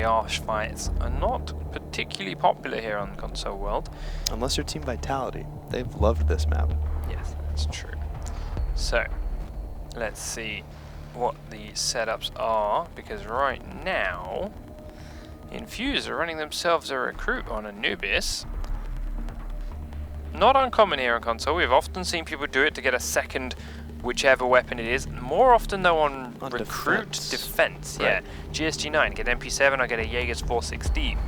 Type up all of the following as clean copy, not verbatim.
triage fights are not particularly popular here on Console World. Unless you're Team Vitality. They've loved this map. Yes, that's true. So, let's see what the setups are, because right now, Infused are running themselves a recruit on Anubis. Not uncommon here on Console. We've often seen people do it to get a second whichever weapon it is. More often though on recruit defense. Right. Yeah, GSG9, get MP7, I get a Jaeger's 416.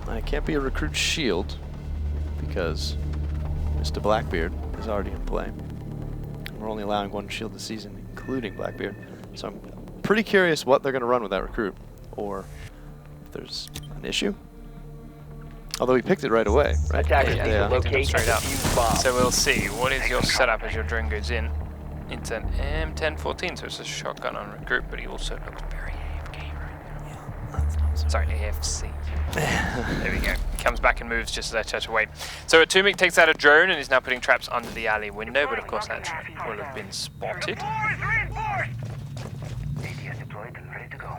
And it can't be a recruit shield because Mr. Blackbeard is already in play. We're only allowing one shield this season, including Blackbeard. So I'm pretty curious what they're going to run with that recruit, or if there's an issue. Although he picked it right away, right? Yeah, locate straight up. So we'll see. What is your setup as your drone goes in? It's an M1014, so it's a shotgun on recruit, but he also looks very AFK right now. Sorry, AFC. There we go. He comes back and moves just as I touch away. So Atomic takes out a drone and is now putting traps under the alley window, but of course that trap will have been spotted.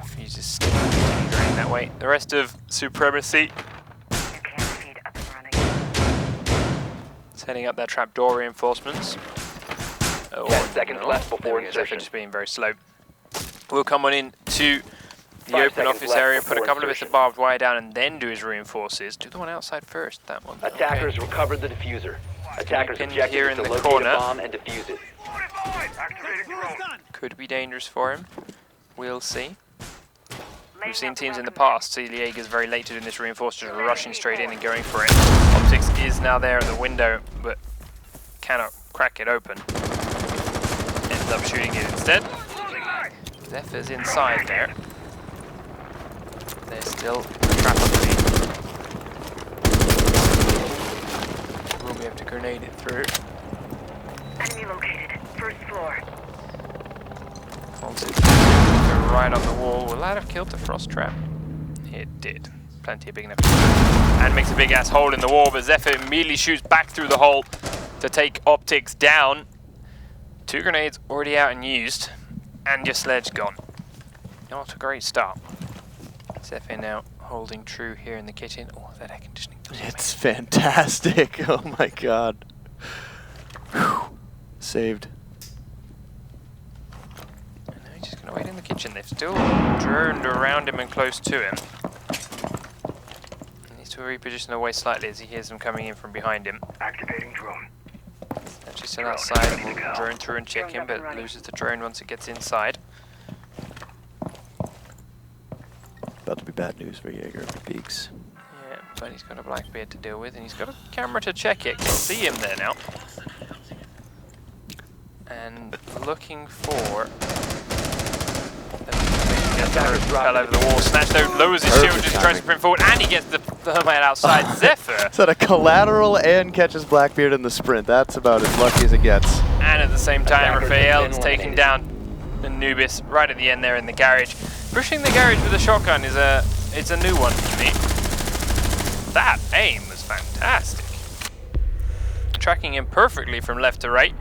Fuse is still going that way. The rest of Supremacy setting up their trapdoor reinforcements. 10 seconds left before insertion. Just being very slow. We'll come on in to the open office area, put a couple of bits of barbed wire down, and then do his reinforces. Do the one outside first, that one. Attackers recovered the diffuser. Attackers Pinned objective here is in to the locate corner. a bomb and defuse it. Could be dangerous for him. We'll see. We've seen teams in the past see the Jaegers very late to doing this reinforce, just rushing straight in and going for it. Optics is now there at the window, but cannot crack it open. Ends up shooting it instead. Zephyr's inside there. They're still trapped on the lead. We'll be able to grenade it through. Enemy located. First floor. Right on the wall. Will that have killed the frost trap? It did. Plenty big enough. And makes a big ass hole in the wall, but Zephyr immediately shoots back through the hole to take Optics down. 2 grenades already out and used, and your sledge gone. Not a great start. Zephyr now holding true here in the kitchen. Oh, that air conditioning. It's fantastic. Oh my god. Whew. Saved. He's just going to wait in the kitchen. They've still droned around him and close to him. He needs to reposition away slightly as he hears them coming in from behind him. Activating drone. Actually still outside and will drone through and check him, but loses the drone once it gets inside. About to be bad news for Jaeger if he peeks. Yeah, but he's got a Blackbeard to deal with, and he's got a camera to check it. Can see him there now. And looking for... Fell over the wall, snatched out, lowers his shield, just tries to sprint forward, and he gets the thermite outside. Zephyr! Is that a collateral and catches Blackbeard in the sprint? That's about as lucky as it gets. And at the same time, Raphael's taking down Anubis right at the end there in the garage. Pushing the garage with a shotgun is it's a new one for me. That aim was fantastic. Tracking him perfectly from left to right,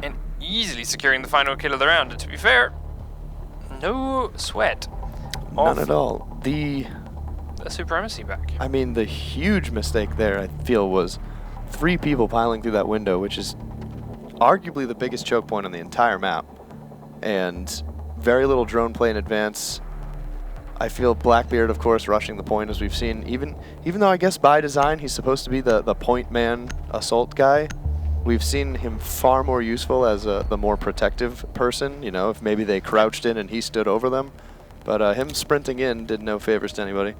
and easily securing the final kill of the round. And to be fair, no sweat. None at all. The Supremacy back. I mean, the huge mistake there, I feel, was 3 people piling through that window, which is arguably the biggest choke point on the entire map. And very little drone play in advance. I feel Blackbeard, of course, rushing the point, as we've seen. Even though I guess by design he's supposed to be the point man assault guy, we've seen him far more useful as the more protective person, you know, if maybe they crouched in and he stood over them. But him sprinting in did no favors to anybody.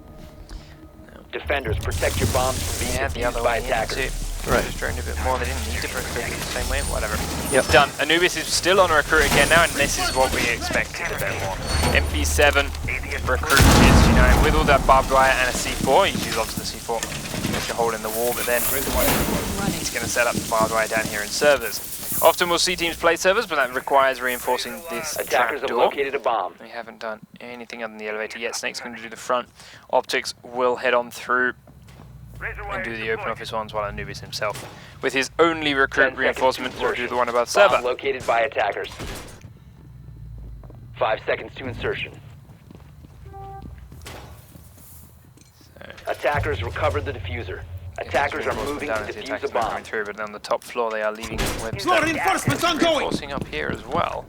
Defenders, protect your bombs from being defused by attackers. Right. Just droned a bit more. They didn't need to, but they did the same way. Whatever. Yep. Done. Anubis is still on a recruit again now, and this is what we expected a bit more. MP7, recruit GSG9 with all that barbed wire and a C4. He uses lots of the C4. Makes a hole in the wall, but then he's going to set up the barbed wire down here in servers. Often we'll see teams play servers, but that requires reinforcing this Attackers have trapdoor. located a bomb. We haven't done anything other than the elevator yet. Snake's going to do the front. Optics will head on through and do the open office ones, while Anubis himself, with his only recruit reinforcement, will do the one above server. Bomb located by attackers. 5 seconds to insertion. Attackers recovered the diffuser. Attackers are moving to defuse the bomb. Coming through, but on the top floor they are leaving webs. More reinforcements ongoing! Reinforcing up here as well.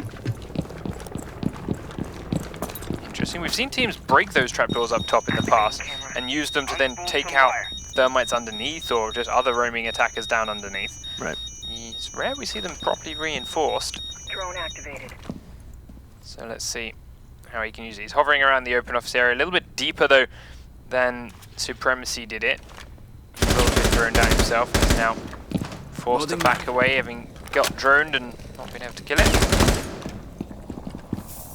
Interesting. We've seen teams break those trapdoors up top in the past and use them to then take out thermites underneath or just other roaming attackers down underneath. Right. It's rare we see them properly reinforced. Drone activated. So let's see how he can use it. He's hovering around the open office area a little bit deeper though than Supremacy did it. A little bit thrown down himself. He's now forced to back away, having got droned and not been able to kill it.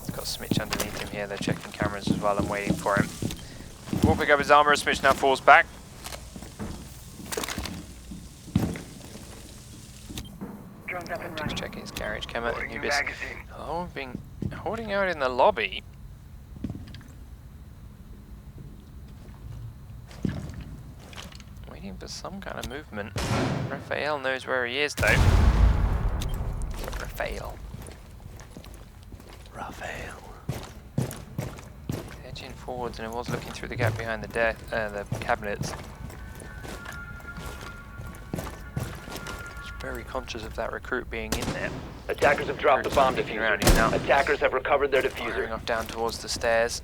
He's got Smitch underneath him here. They're checking cameras as well and waiting for him. We'll pick up his armor as Smitch now falls back. Drones up and Just running. checking his garage camera. Anubis. Oh, we've been holding out in the lobby. Waiting for some kind of movement. Raphael knows where he is though. Raphael. Edging forwards, and it was looking through the gap behind the cabinets. Very conscious of that recruit being in there. Attackers have dropped the bomb Around him now. diffuser. Attackers have recovered their Firing diffuser. off down towards the stairs.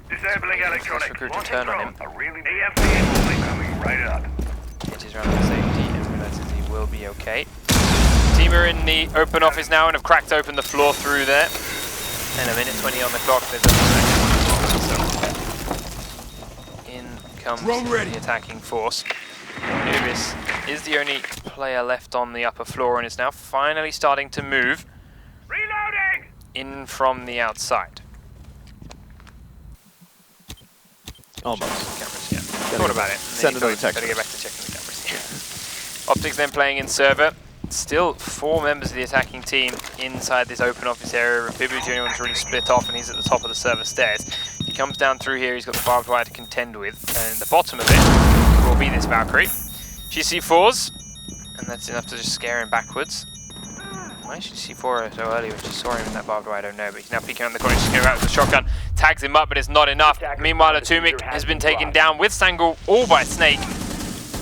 Disabling electronics. Recruit to turn on him. A really AFP coming right up. Edges around the safety and realizes he will be okay. Team are in the open office now and have cracked open the floor through there. And a minute 20 on the clock. They've done the second one as well. So in comes the attacking force. Anubis is the only player left on the upper floor and is now finally starting to move Reloading! in from the outside. Almost. Cameras, yeah. Thought about it. Send another text. Better get back to checking the cameras. Yeah. Optics then playing in server. Still 4 members of the attacking team inside this open office area. Bibu's the only one who's really split off and he's at the top of the server stairs. He comes down through here, he's got the barbed wire to contend with, and the bottom of it will be this Valkyrie. She C4s, and that's enough to just scare him backwards. Why should she C4 her so early when she saw him in that barbed wire? I don't know, but he's now peeking around the corner. She's going out with the shotgun, tags him up, but it's not enough. Meanwhile, Atomic has been taken down with Sangul, all by Snake,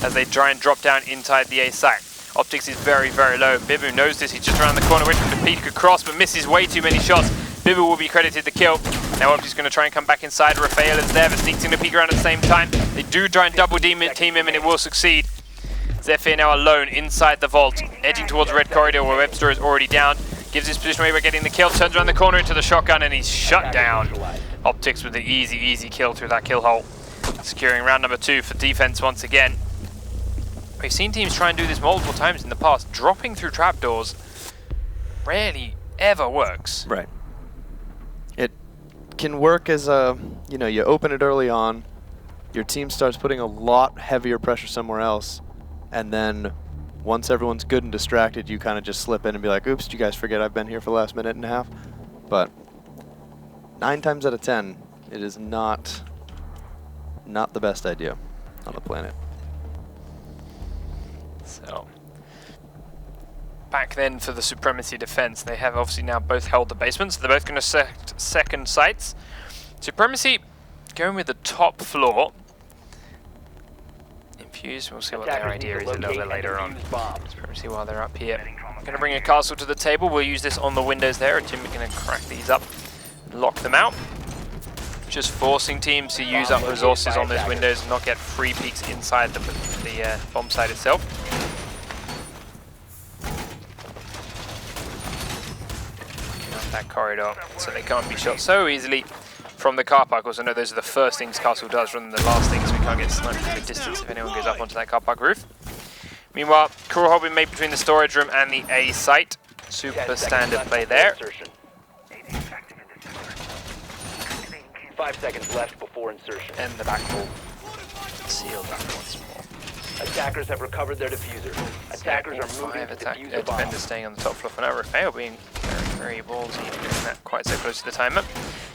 as they try and drop down inside the A site. Optics is very, very low. Bibu knows this. He's just around the corner, waiting for the peek across, but misses way too many shots. Bibu will be credited the kill. Now Optics is going to try and come back inside. Raphael is there, but sneaks in the peek around at the same time. They do try and double team him, and it will succeed. Zephyr now alone inside the vault, edging towards the red corridor where Webster is already down. Gives his position away by getting the kill, turns around the corner into the shotgun, and he's shut down. Optics with the easy kill through that kill hole. Securing round number 2 for defense once again. We've seen teams try and do this multiple times in the past. Dropping through trapdoors rarely ever works. Right. It can work as a, you open it early on, your team starts putting a lot heavier pressure somewhere else, and then once everyone's good and distracted, you kind of just slip in and be like, oops, did you guys forget I've been here for the last minute and a half? But 9 times out of 10, it is not the best idea on the planet. So, back then for the Supremacy defense, they have obviously now both held the basement, so they're both going to set second sites. Supremacy going with the top floor. Infused, we'll see what their idea is a little bit later on. Supremacy while they're up here. Going to bring a castle to the table. We'll use this on the windows there. Tim is going to crack these up, lock them out. Just forcing teams to use up resources on those windows and not get free peeks inside the bomb site itself. Out that corridor, so they can't be shot so easily from the car park. Also, no, those are the first things Castle does rather than the last things. We can't get sniped from a distance if anyone goes up onto that car park roof. Meanwhile, Kuro have been made between the storage room and the A site. Super standard play there. 5 seconds left before insertion. And the back wall sealed up once more. Attackers have recovered their diffuser. Attackers are moving to defuse the bomb. Defenders staying on the top floor for now. Raphael being very ballsy, doing that quite so close to the timer.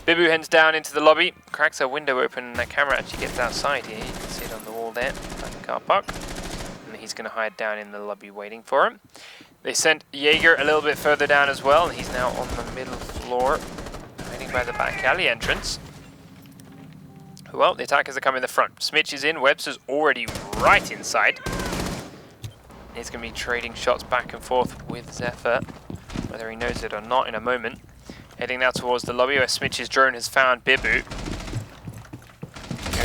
Bibu heads down into the lobby, cracks a window open, and that camera actually gets outside here. You can see it on the wall there, by the car park. And he's going to hide down in the lobby waiting for him. They sent Jaeger a little bit further down as well, and he's now on the middle floor, hiding by the back alley entrance. Well, the attackers are coming in the front. Smitch is in, Webster's already right inside. He's going to be trading shots back and forth with Zephyr, whether he knows it or not in a moment. Heading now towards the lobby where Smitch's drone has found Bibu. Going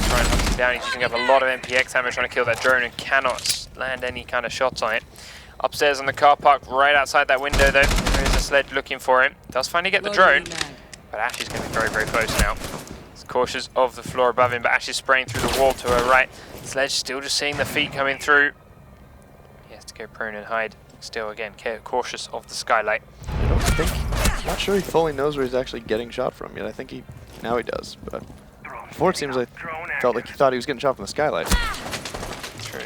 to try and hunt him down. He's using up a lot of MPX ammo trying to kill that drone and cannot land any kind of shots on it. Upstairs on the car park, right outside that window though, there is a sledge looking for him. Does finally get the drone, but Ash is going to be very, very close now. He's cautious of the floor above him, but Ash is spraying through the wall to her right. Sledge still just seeing the feet coming through. He has to go prone and hide. Still, again, cautious of the skylight. I don't think, I'm not sure he fully knows where he's actually getting shot from yet. I think now he does, but before it seems like, felt like he thought he was getting shot from the skylight. True.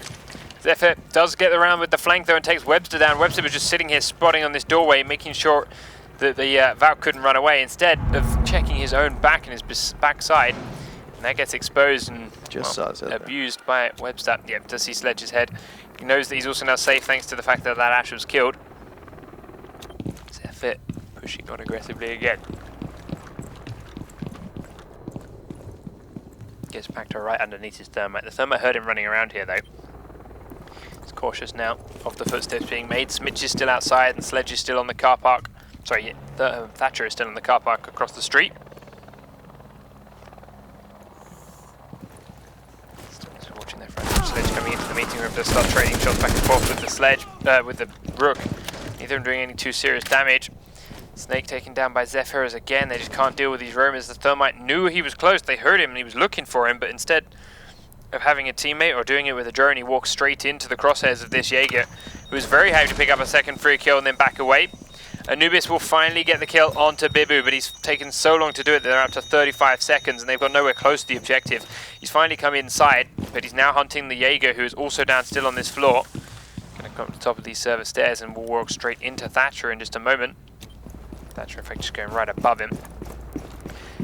Zephyr does get around with the flank though and takes Webster down. Webster was just sitting here spotting on this doorway, making sure that the Valk couldn't run away, instead of checking his own back and his backside. And that gets exposed and abused by Webster. Yep, does see Sledge's head. He knows that he's also now safe thanks to the fact that Ash was killed. Zephyr pushing on aggressively again. Gets back to right underneath his thermite. The thermite heard him running around here though. He's cautious now of the footsteps being made. Smitch is still outside and Sledge is still on the car park. Sorry, Thatcher is still in the car park across the street. Still watching their front. Sledge coming into the meeting room to start trading shots back and forth with the Sledge, with the Rook. Neither of them doing any too serious damage. Snake taken down by Zephyr as again they just can't deal with these roamers. The thermite knew he was close, they heard him and he was looking for him, but instead of having a teammate or doing it with a drone, he walks straight into the crosshairs of this Jaeger, who is very happy to pick up a second free kill and then back away. Anubis will finally get the kill onto Bibu, but he's taken so long to do it that they're up to 35 seconds and they've got nowhere close to the objective. He's finally come inside, but he's now hunting the Jaeger, who is also down still on this floor. Going to come to the top of these server stairs and will walk straight into Thatcher in just a moment. Thatcher in fact just going right above him.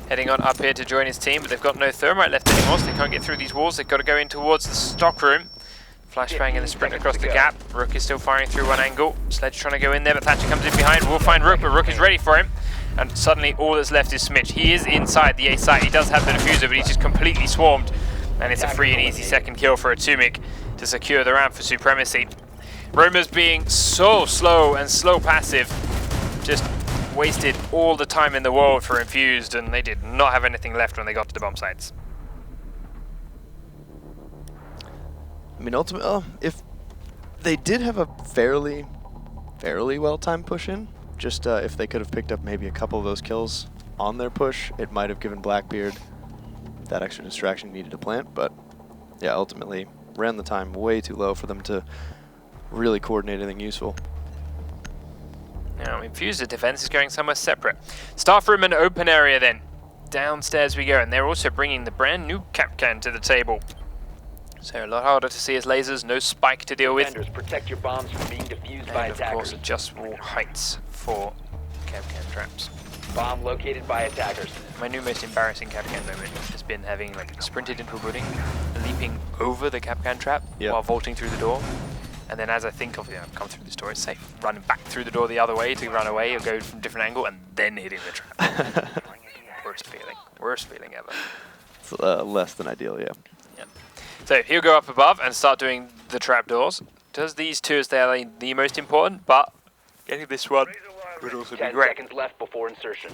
Heading on up here to join his team, but they've got no thermite left anymore, so they can't get through these walls. They've got to go in towards the stock room. Flashbang and the sprint across the gap. Rook is still firing through one angle. Sledge trying to go in there, but Thatcher comes in behind. We'll find Rook, but Rook is ready for him. And suddenly all that's left is Smitch. He is inside the A site. He does have the diffuser, but he's just completely swarmed. And it's a free and easy second kill for Atomic to secure the round for Supremacy. Roamers being so slow and slow passive, just wasted all the time in the world for Infused, and they did not have anything left when they got to the bomb sites. I mean, ultimately, if they did have a fairly well-timed push-in, just if they could have picked up maybe a couple of those kills on their push, it might have given Blackbeard that extra distraction he needed to plant, but yeah, ultimately ran the time way too low for them to really coordinate anything useful. Now, Infused defense is going somewhere separate. Staff room and open area then. Downstairs we go, and they're also bringing the brand new Capcan to the table. So a lot harder to see his lasers, no spike to deal with. Defenders, protect your bombs from being defused by And of course attackers. adjustable heights for Capcan traps. Bomb located by attackers. My new most embarrassing Capcan moment has been having like sprinted into a building, leaping over the Capcan trap while vaulting through the door. And then as I think of, I've come through this door, it's safe. Running back through the door the other way to run away or go from a different angle and then hitting the trap. Worst feeling ever. It's less than ideal, yeah. So he'll go up above and start doing the trapdoors. Does these two as they are the most important, but getting this one would also be 10 great. seconds left before insertion.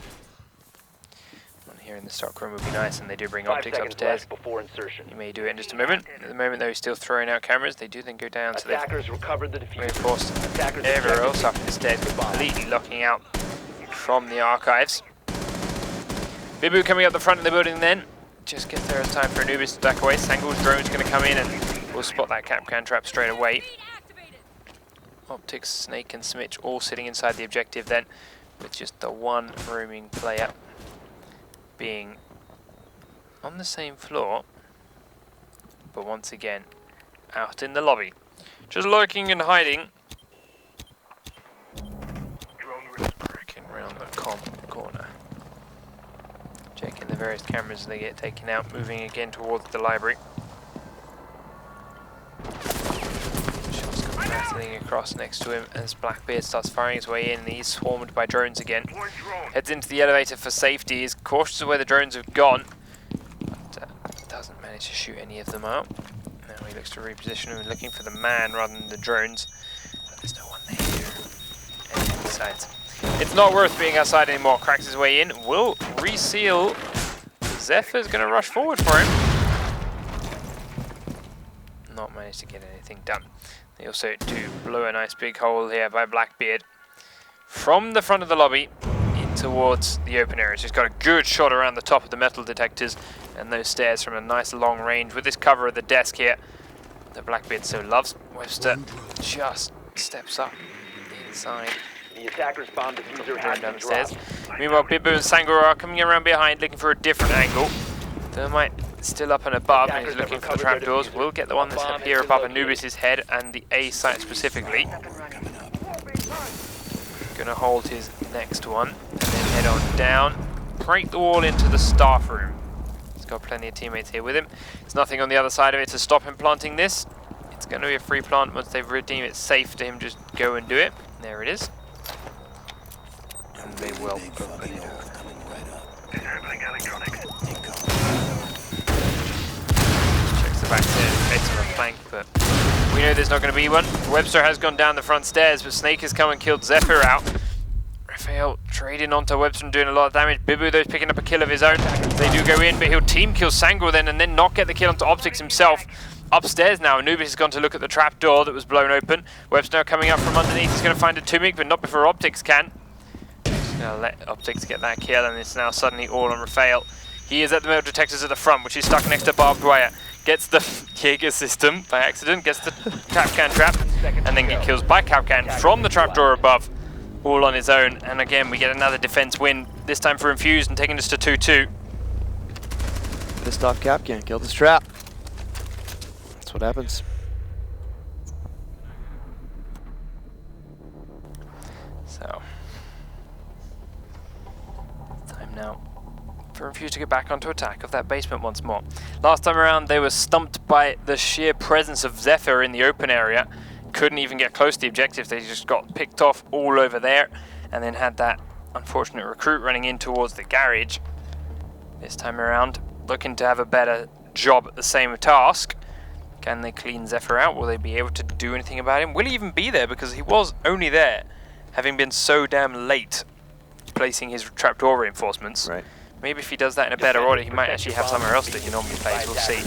One here in the stock room would be nice, and they do bring 5 optics seconds upstairs. left before insertion. You may do it in just a moment. At the moment though, he's still throwing out cameras. They do then go down, so they've Attackers recovered the diffuser. reinforced Attackers everywhere ejected else up in the stairs, completely locking out from the archives. Bibu coming up the front of the building then. Just gets there in time for Anubis to back away. Sangle's drone's going to come in and we'll spot that Capcan trap straight away. Optics, Snake and Smitch all sitting inside the objective then, with just the one roaming player being on the same floor, but once again out in the lobby, just lurking and hiding. Breaking around the corner. Checking the various cameras as they get taken out, moving again towards the library. Shots come rattling across next to him as Blackbeard starts firing his way in, and he's swarmed by drones again. Heads into the elevator for safety, is cautious of where the drones have gone, but does to shoot any of them out. Now he looks to reposition and looking for the man rather than the drones. But there's no one there. And besides, it's not worth being outside anymore. Cracks his way in. Will reseal. Zephyr's going to rush forward for him. Not managed to get anything done. They also do blow a nice big hole here by Blackbeard from the front of the lobby in towards the open area. So he's got a good shot around the top of the metal detectors and those stairs from a nice long range with this cover of the desk here that Blackbeard so loves. Webster just steps up inside. The attacker's bomb diffuser has Down been the stairs. dropped. Meanwhile, Bibu and Sangor are coming around behind looking for a different angle. Thermite still up and above and he's looking for the trapdoors. We'll get the one that's up here above Anubis' head and the A site specifically. Gonna hold his next one and then head on down. Break the wall into the staff room. He's got plenty of teammates here with him. There's nothing on the other side of it to stop him planting this. It's going to be a free plant once they've deemed it safe to him just go and do it. There it is. And they will open it up. Disabling electronics. Checks the back stairs, it's on a flank, but we know there's not going to be one. Webster has gone down the front stairs, but Snake has come and killed Zephyr out. Raphael trading onto Webster and doing a lot of damage. Bibu though is picking up a kill of his own. They do go in, but he'll team kill Sangor then and then not get the kill onto Optics himself. Upstairs now, Anubis has gone to look at the trapdoor that was blown open. Webster now coming up from underneath. He's going to find a Tumik, but not before Optics can. He's going to let Optics get that kill, and it's now suddenly all on Raphael. He is at the metal detectors at the front, which is stuck next to barbed wire. Gets the Jaeger system by accident, gets the Kapkan trap, and then gets kills by Kapkan from the trapdoor above. All on his own, and again we get another defense win, this time for Infused and taking us to 2-2. Pissed off Kapkan, killed his trap. That's what happens. So, time now for Infused to get back onto attack of that basement once more. Last time around they were stumped by the sheer presence of Zephyr in the open area. Couldn't even get close to the objective, they just got picked off all over there and then had that unfortunate recruit running in towards the garage. This time around, looking to have a better job at the same task. Can they clean Zephyr out? Will they be able to do anything about him? Will he even be there? Because he was only there, having been so damn late placing his trapdoor reinforcements. Right. Maybe if he does that in a better order, he might actually have somewhere else that he normally plays. We'll see.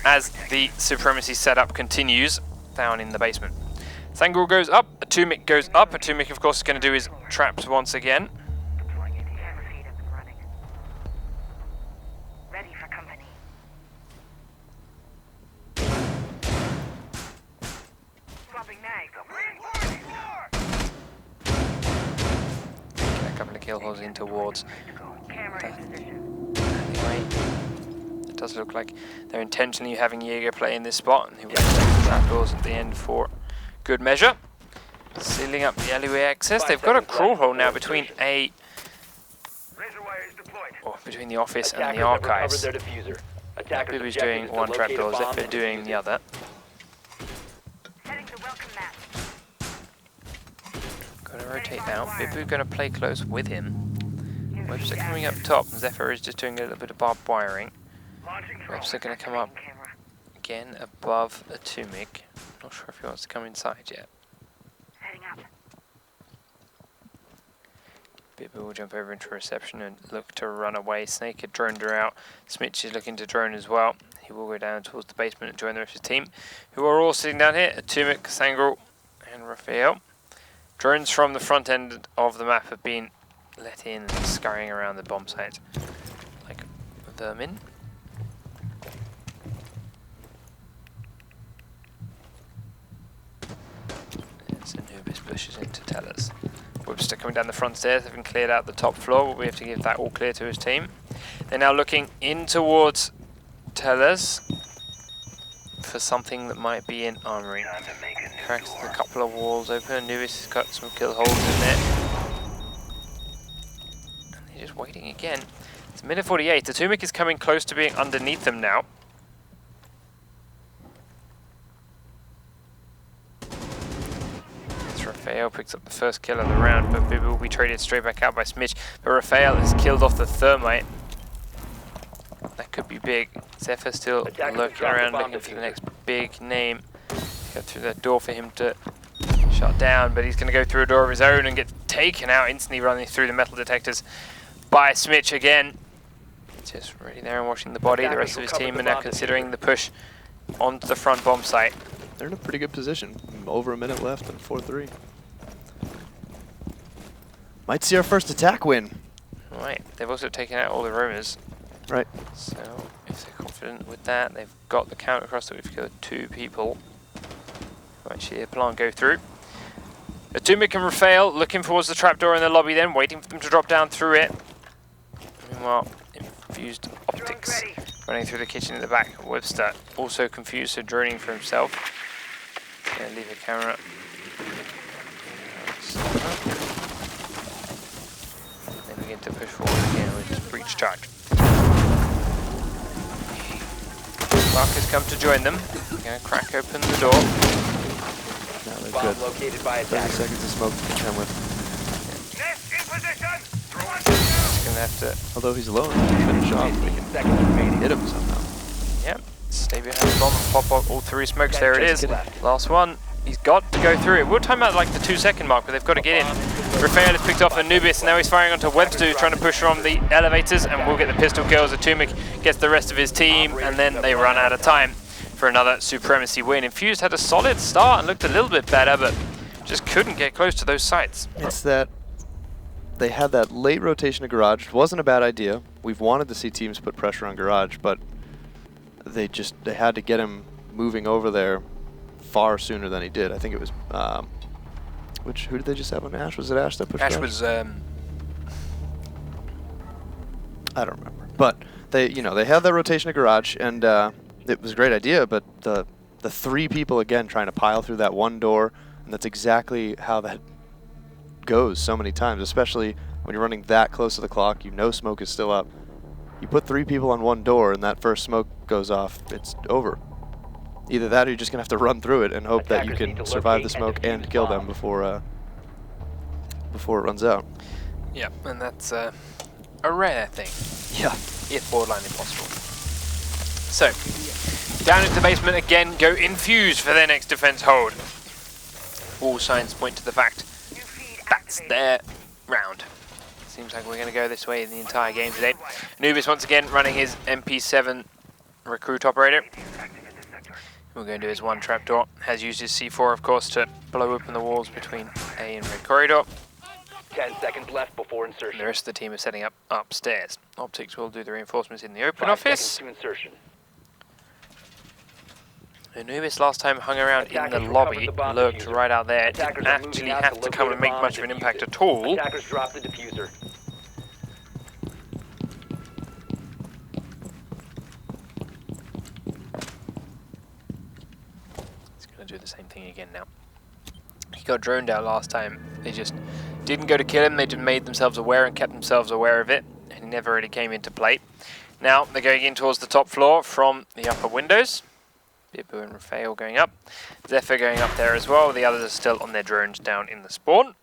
As the Supremacy setup continues down in the basement. Sangor goes up, Tumik goes up. Tumik, of course, is going to do his traps once again. Camera feed up and running. Ready for company. Swapping mag. Get a couple of kill holes in towards. Camera in position. Anyway, it does look like they're intentionally having Jaeger play in this spot, and he will take the trapdoors at the end for good measure. Sealing up the alleyway access. They've got a crawl hole now between between the office and the archives. Bibu's doing one trapdoor, Zephyr doing the other. Setting the welcome mat. Gonna rotate now. Bibu gonna play close with him. Webster coming up top, and Zephyr is just doing a little bit of barbed wiring. Webster gonna come up again above a Tumik. Not sure if he wants to come inside yet. Heading up. Bibu will jump over into reception and look to run away. Snake had droned her out. Smitch is looking to drone as well. He will go down towards the basement and join the rest of his team, who are all sitting down here. Tumik, Sangor, and Raphael. Drones from the front end of the map have been let in and scurrying around the bomb site like vermin. Anubis pushes in to tell us. Webster coming down the front stairs, having cleared out the top floor, but we have to give that all clear to his team. They're now looking in towards Tellers for something that might be in armory. Cracks a couple of walls open. Anubis has got some kill holes in there. And they're just waiting again. It's a minute 48. The Tumik is coming close to being underneath them now. Raphael picks up the first kill of the round, but Bibu will be traded straight back out by Smitch. But Raphael has killed off the thermite. That could be big. Zephyr still Attackers lurking have dropped around the bomb looking for the diffuser. next big name. Go through that door for him to shut down, but he's going to go through a door of his own and get taken out instantly, running through the metal detectors by Smitch again. Just ready there and watching the body. The rest of his team are now considering the push onto the front bomb site. They're in a pretty good position. Over a minute left and 4-3. Might see our first attack win. Right, they've also taken out all the roamers. Right. So if they're confident with that, they've got the count across that we've killed 2 people. Might see a plan go through. Atomic and Raphael looking towards the trapdoor in the lobby then, waiting for them to drop down through it. Meanwhile, infused optics running through the kitchen in the back. Webster also confused, so droning for himself. Gonna leave a camera. Then begin to push forward again with his breach charge. Mark has come to join them. Gonna crack open the door. Now they've Bomb got located by 30 attackers. seconds of smoke to contend with. Nest in position. He's gonna have to, Although he's alone, he can finish off. We can Seconds remaining. hit him somehow. yep, stay behind the bomb and pop up all 3 smokes. There it is. Just left. Last one. He's got to go through it. We'll time out like the 2-second mark, but they've got to get in. Raphael has picked off Anubis, and now he's firing onto Webster, who's trying to push from the elevators, and we'll get the pistol kills. Atomic gets the rest of his team, and then they run out of time for another Supremacy win. Infused had a solid start and looked a little bit better, but just couldn't get close to those sites. It's that they had that late rotation of Garage. Wasn't a bad idea. We've wanted to see teams put pressure on Garage, but they had to get him moving over there far sooner than he did. I think it was who did they just have on Ash? Was it Ash that pushed Ash Garage? was I don't remember. But they had that rotation of Garage, and it was a great idea, but the 3 people again trying to pile through that one door, and that's exactly how that goes so many times, especially when you're running that close to the clock. You know smoke is still up. You put 3 people on one door and that first smoke goes off, it's over. Either that or you're just going to have to run through it and hope that you Attackers need can to survive the locate smoke and and defuse kill the them bomb. before it runs out. Yep, and that's a rare thing, Yeah. if borderline impossible. So, down into the basement again, go Infused for their next defense hold. All signs point to the fact New feed that's activated. their round. Seems like we're going to go this way in the entire game today. Anubis once again running his MP7 recruit operator. We're going to do his one trapdoor. Has used his C4, of course, to blow open the walls between A and Red Corridor. 10 seconds left before And insertion. the rest of the team is setting up upstairs. Optics will do the reinforcements in the open 5 office. seconds to insertion. Anubis last time hung around in Attackers the recovered lobby, the bomb lurked diffuser. right out there. Attackers Didn't are moving actually out have to to come and locate make a bomb much of and an defuse impact it. at all. Attackers drop the diffuser. He's going to do the same thing again now. He got droned out last time. They just didn't go to kill him. They just made themselves aware and kept themselves aware of it. And he never really came into play. Now they're going in towards the top floor from the upper windows. Bibu and Raphael going up. Zephyr going up there as well. The others are still on their drones down in the spawn.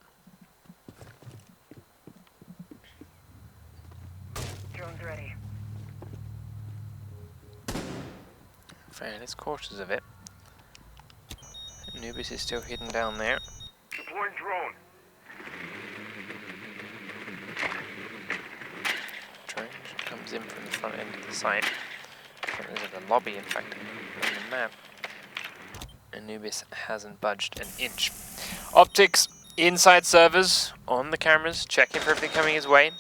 Drone's ready. Raphael is cautious of it. Anubis is still hidden down there. Deploying drone. Drone comes in from the front end of the site. Front end of the lobby, in fact, on the map. Anubis hasn't budged an inch. Optics inside servers on the cameras, checking for everything coming his way.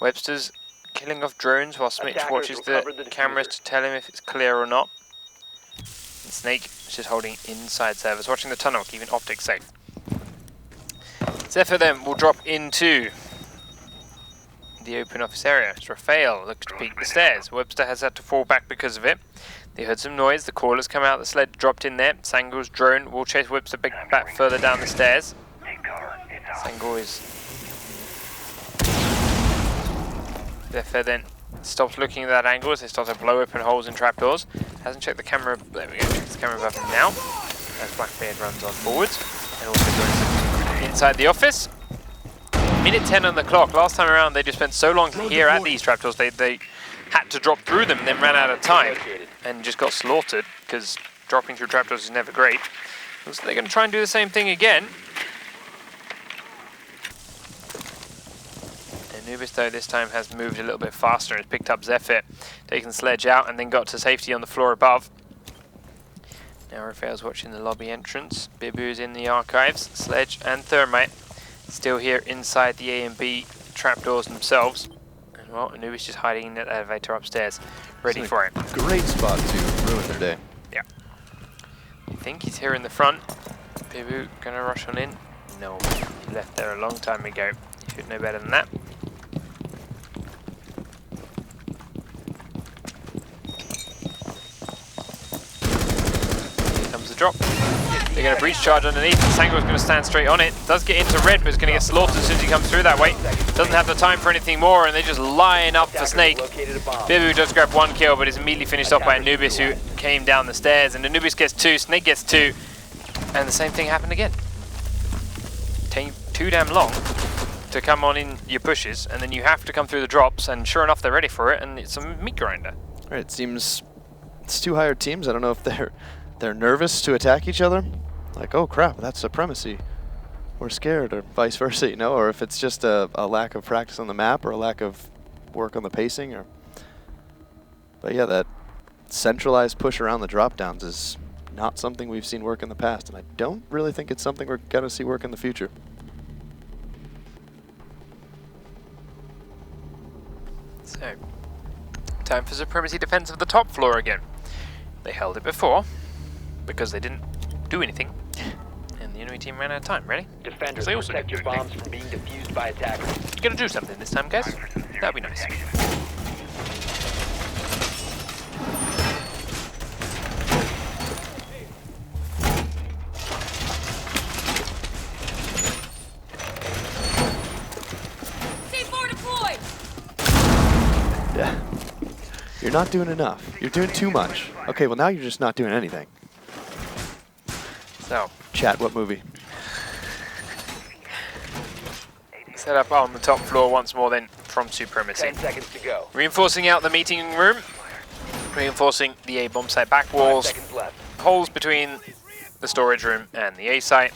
Webster's killing off drones while Smitch Attackers watches recovered the the cameras diffuser. to tell him if it's clear or not. And Snake is just holding inside servers, watching the tunnel, keeping optics safe. Zephyr then will drop into the open office area. As Raphael looks to peek the stairs. Webster has had to fall back because of it. They heard some noise, the callers come out, the sled dropped in there. Sangor's drone will chase Webster back further down the stairs. Sangor is... Zephyr then stops looking at that angle as they start to blow open holes in trapdoors. Hasn't checked the camera, there we go, checks the camera above him now. As Blackbeard runs on forwards. And also goes inside the office. Minute 10 on the clock. Last time around they just spent so long here at these trapdoors. They had to drop through them and then ran out of time and just got slaughtered because dropping through trapdoors is never great. So they're going to try and do the same thing again. Anubis, though, this time has moved a little bit faster and has picked up Zephyr, taken Sledge out and then got to safety on the floor above. Now Raphael's watching the lobby entrance. Bibu's in the archives. Sledge and Thermite still here inside the A and B trapdoors themselves. And well, Anubis just hiding in that elevator upstairs, ready for it. Great spot to ruin their day. Yeah. I think he's here in the front. Bibu gonna rush on in? No, he left there a long time ago. You should know better than that. Here comes the drop. They're going to breach charge underneath. Sango's going to stand straight on it. Does get into red, but is going to get slaughtered as soon as he comes through that way. Doesn't have the time for anything more, and they just line up for Snake. Bibu does grab 1 kill, but is immediately finished off by Anubis, who came down the stairs. And Anubis gets 2, Snake gets 2, and the same thing happened again. Taking too damn long to come on in your pushes, and then you have to come through the drops, and sure enough, they're ready for it, and it's a meat grinder. Right, it seems it's two hired teams. I don't know if they're nervous to attack each other. Like, oh crap, that's Supremacy. We're scared, or vice versa, you know, or if it's just a lack of practice on the map or a lack of work on the pacing. But yeah, that centralized push around the drop downs is not something we've seen work in the past, and I don't really think it's something we're going to see work in the future. So, time for Supremacy defense of the top floor again. They held it before because they didn't do anything, and the enemy team ran out of time. Ready? Defenders, They also protect didn't your do bombs from being defused by attackers. Gonna do something this time, guys. That'd be nice. C4 deployed. Yeah. You're not doing enough. You're doing too much. Okay, well now you're just not doing anything. So, Chat, what movie? set up on the top floor once more then from Supremacy. 10 seconds to go. Reinforcing out the meeting room. Reinforcing the A bomb site back 5 walls. seconds left. Holes between the storage room and the A site.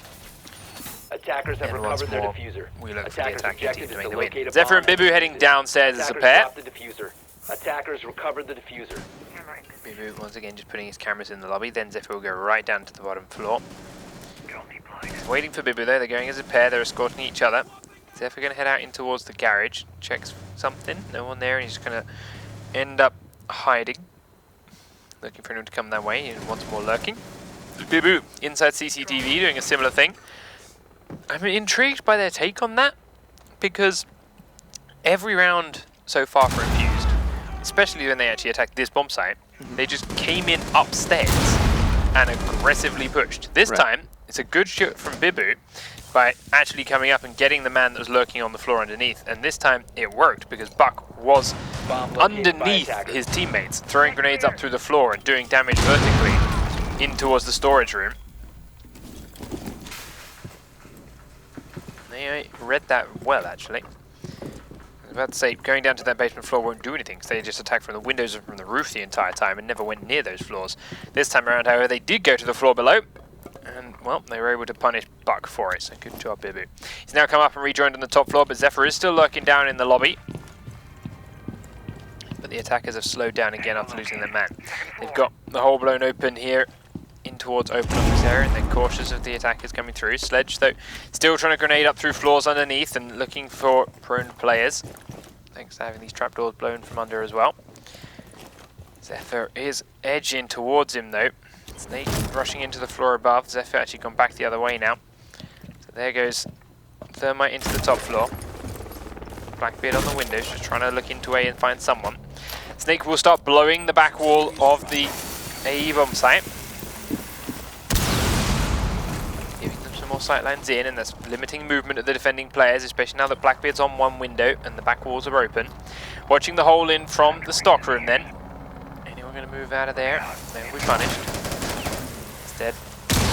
Attackers have And once recovered their more, diffuser. we look for the Attackers' attacking team objective to is make the locate win. a Zephyr bomb and Bibu heading downstairs as a Attackers pair. dropped the diffuser. Attackers recovered the diffuser. Bibu once again just putting his cameras in the lobby. Then Zephyr will go right down to the bottom floor. Waiting for Bibu though. They're going as a pair. They're escorting each other. Zephyr going to head out in towards the garage. Checks something. No one there. And he's just going to end up hiding. Looking for anyone to come that way. And once more lurking. Bibu inside CCTV doing a similar thing. I'm intrigued by their take on that, because every round so far for Infused, especially when they actually attacked this bomb site, they just came in upstairs and aggressively pushed. This time, it's a good shot from Bibu by actually coming up and getting the man that was lurking on the floor underneath, and this time it worked because Buck was Bomb located by underneath attackers. his teammates, throwing grenades up through the floor and doing damage vertically in towards the storage room. They read that well, actually. I was about to say, going down to that basement floor won't do anything, because they just attacked from the windows and from the roof the entire time and never went near those floors. This time around, however, they did go to the floor below, and, well, they were able to punish Buck for it, so good job, Bibu. He's now come up and rejoined on the top floor, but Zephyr is still lurking down in the lobby. But the attackers have slowed down again after losing their man. They've got the hole blown open here in towards open office area, and they're cautious of the attackers coming through. Sledge, though, still trying to grenade up through floors underneath and looking for prone players, thanks to having these trapdoors blown from under as well. Zephyr is edging towards him, though. Snake rushing into the floor above. Zephyr actually gone back the other way now. So there goes Thermite into the top floor. Blackbeard on the windows, just trying to look into A and find someone. Snake will start blowing the back wall of the AE bomb site. Giving them some more sightlines in, and that's limiting movement of the defending players, especially now that Blackbeard's on one window and the back walls are open. Watching the hole in from the stock room then. Anyone going to move out of there? They will be punished. Instead,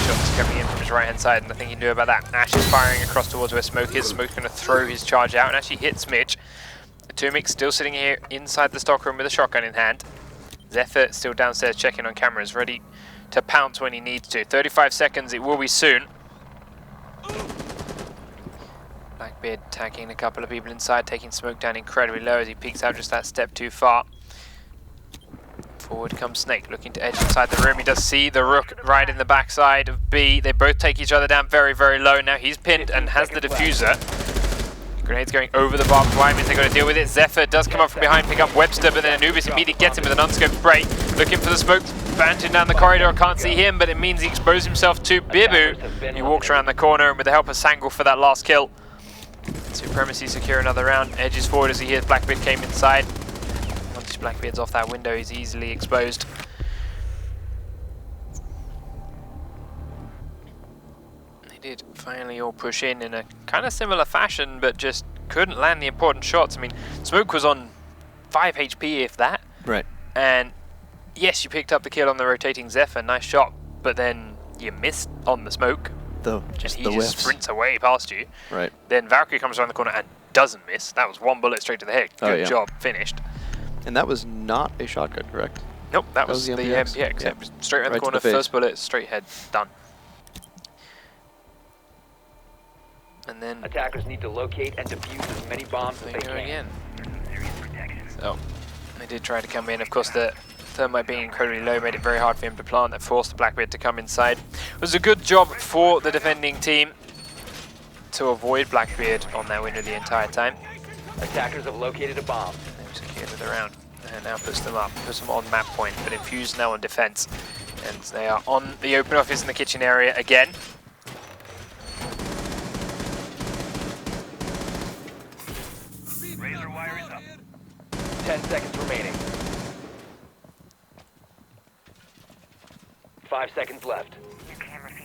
shots coming in from his right hand side, and nothing he can do about that. Ash is firing across towards where Smoke is. Smoke's going to throw his charge out and actually hit Smidge. Tumik still sitting here inside the stockroom with a shotgun in hand. Zephyr still downstairs checking on cameras, ready to pounce when he needs to. 35 seconds, it will be soon. Blackbeard tagging a couple of people inside, taking smoke down incredibly low as he peeks out just that step too far. Forward comes Snake, looking to edge inside the room. He does see the Rook right in the backside of B. They both take each other down very, very low. Now he's pinned and has the diffuser. Grenades going over the barbed wire means they've got to deal with it. Zephyr does come up from behind, pick up Webster, but then Anubis immediately gets him with an unscoped spray. Looking for the smoke, bouncing down the corridor. Can't see him, but it means he exposed himself to Bibu. He walks around the corner and with the help of Sangul for that last kill. Supremacy secure another round. Edges forward as he hears Blackbeard came inside. Once Blackbeard's off that window, he's easily exposed. They did finally all push in a kind of similar fashion, but just couldn't land the important shots. I mean, Smoke was on 5 HP, if that. Right. And yes, you picked up the kill on the rotating Zephyr, nice shot, but then you missed on the Smoke. Just he the just whiffs. sprints away past you. Right. Then Valkyrie comes around the corner and doesn't miss. That was one bullet straight to the head. Good Oh, yeah. job, finished. And that was not a shotgun, correct? Nope, that was the MPX. Yeah. It was straight around Right the to corner, the face. first bullet, straight head, done. And then Attackers need to locate and defuse as many bombs as they they go can. again. So they did try to come in. Of course, the thermite being incredibly low made it very hard for him to plant. That forced the Blackbeard to come inside. It was a good job for the defending team to avoid Blackbeard on that window the entire time. Attackers have located a bomb. They've secured it around and now puts them on map point, but infused now on defense. And they are on the open office in the kitchen area again. Razor wire is up. 10 seconds remaining. 5 seconds left.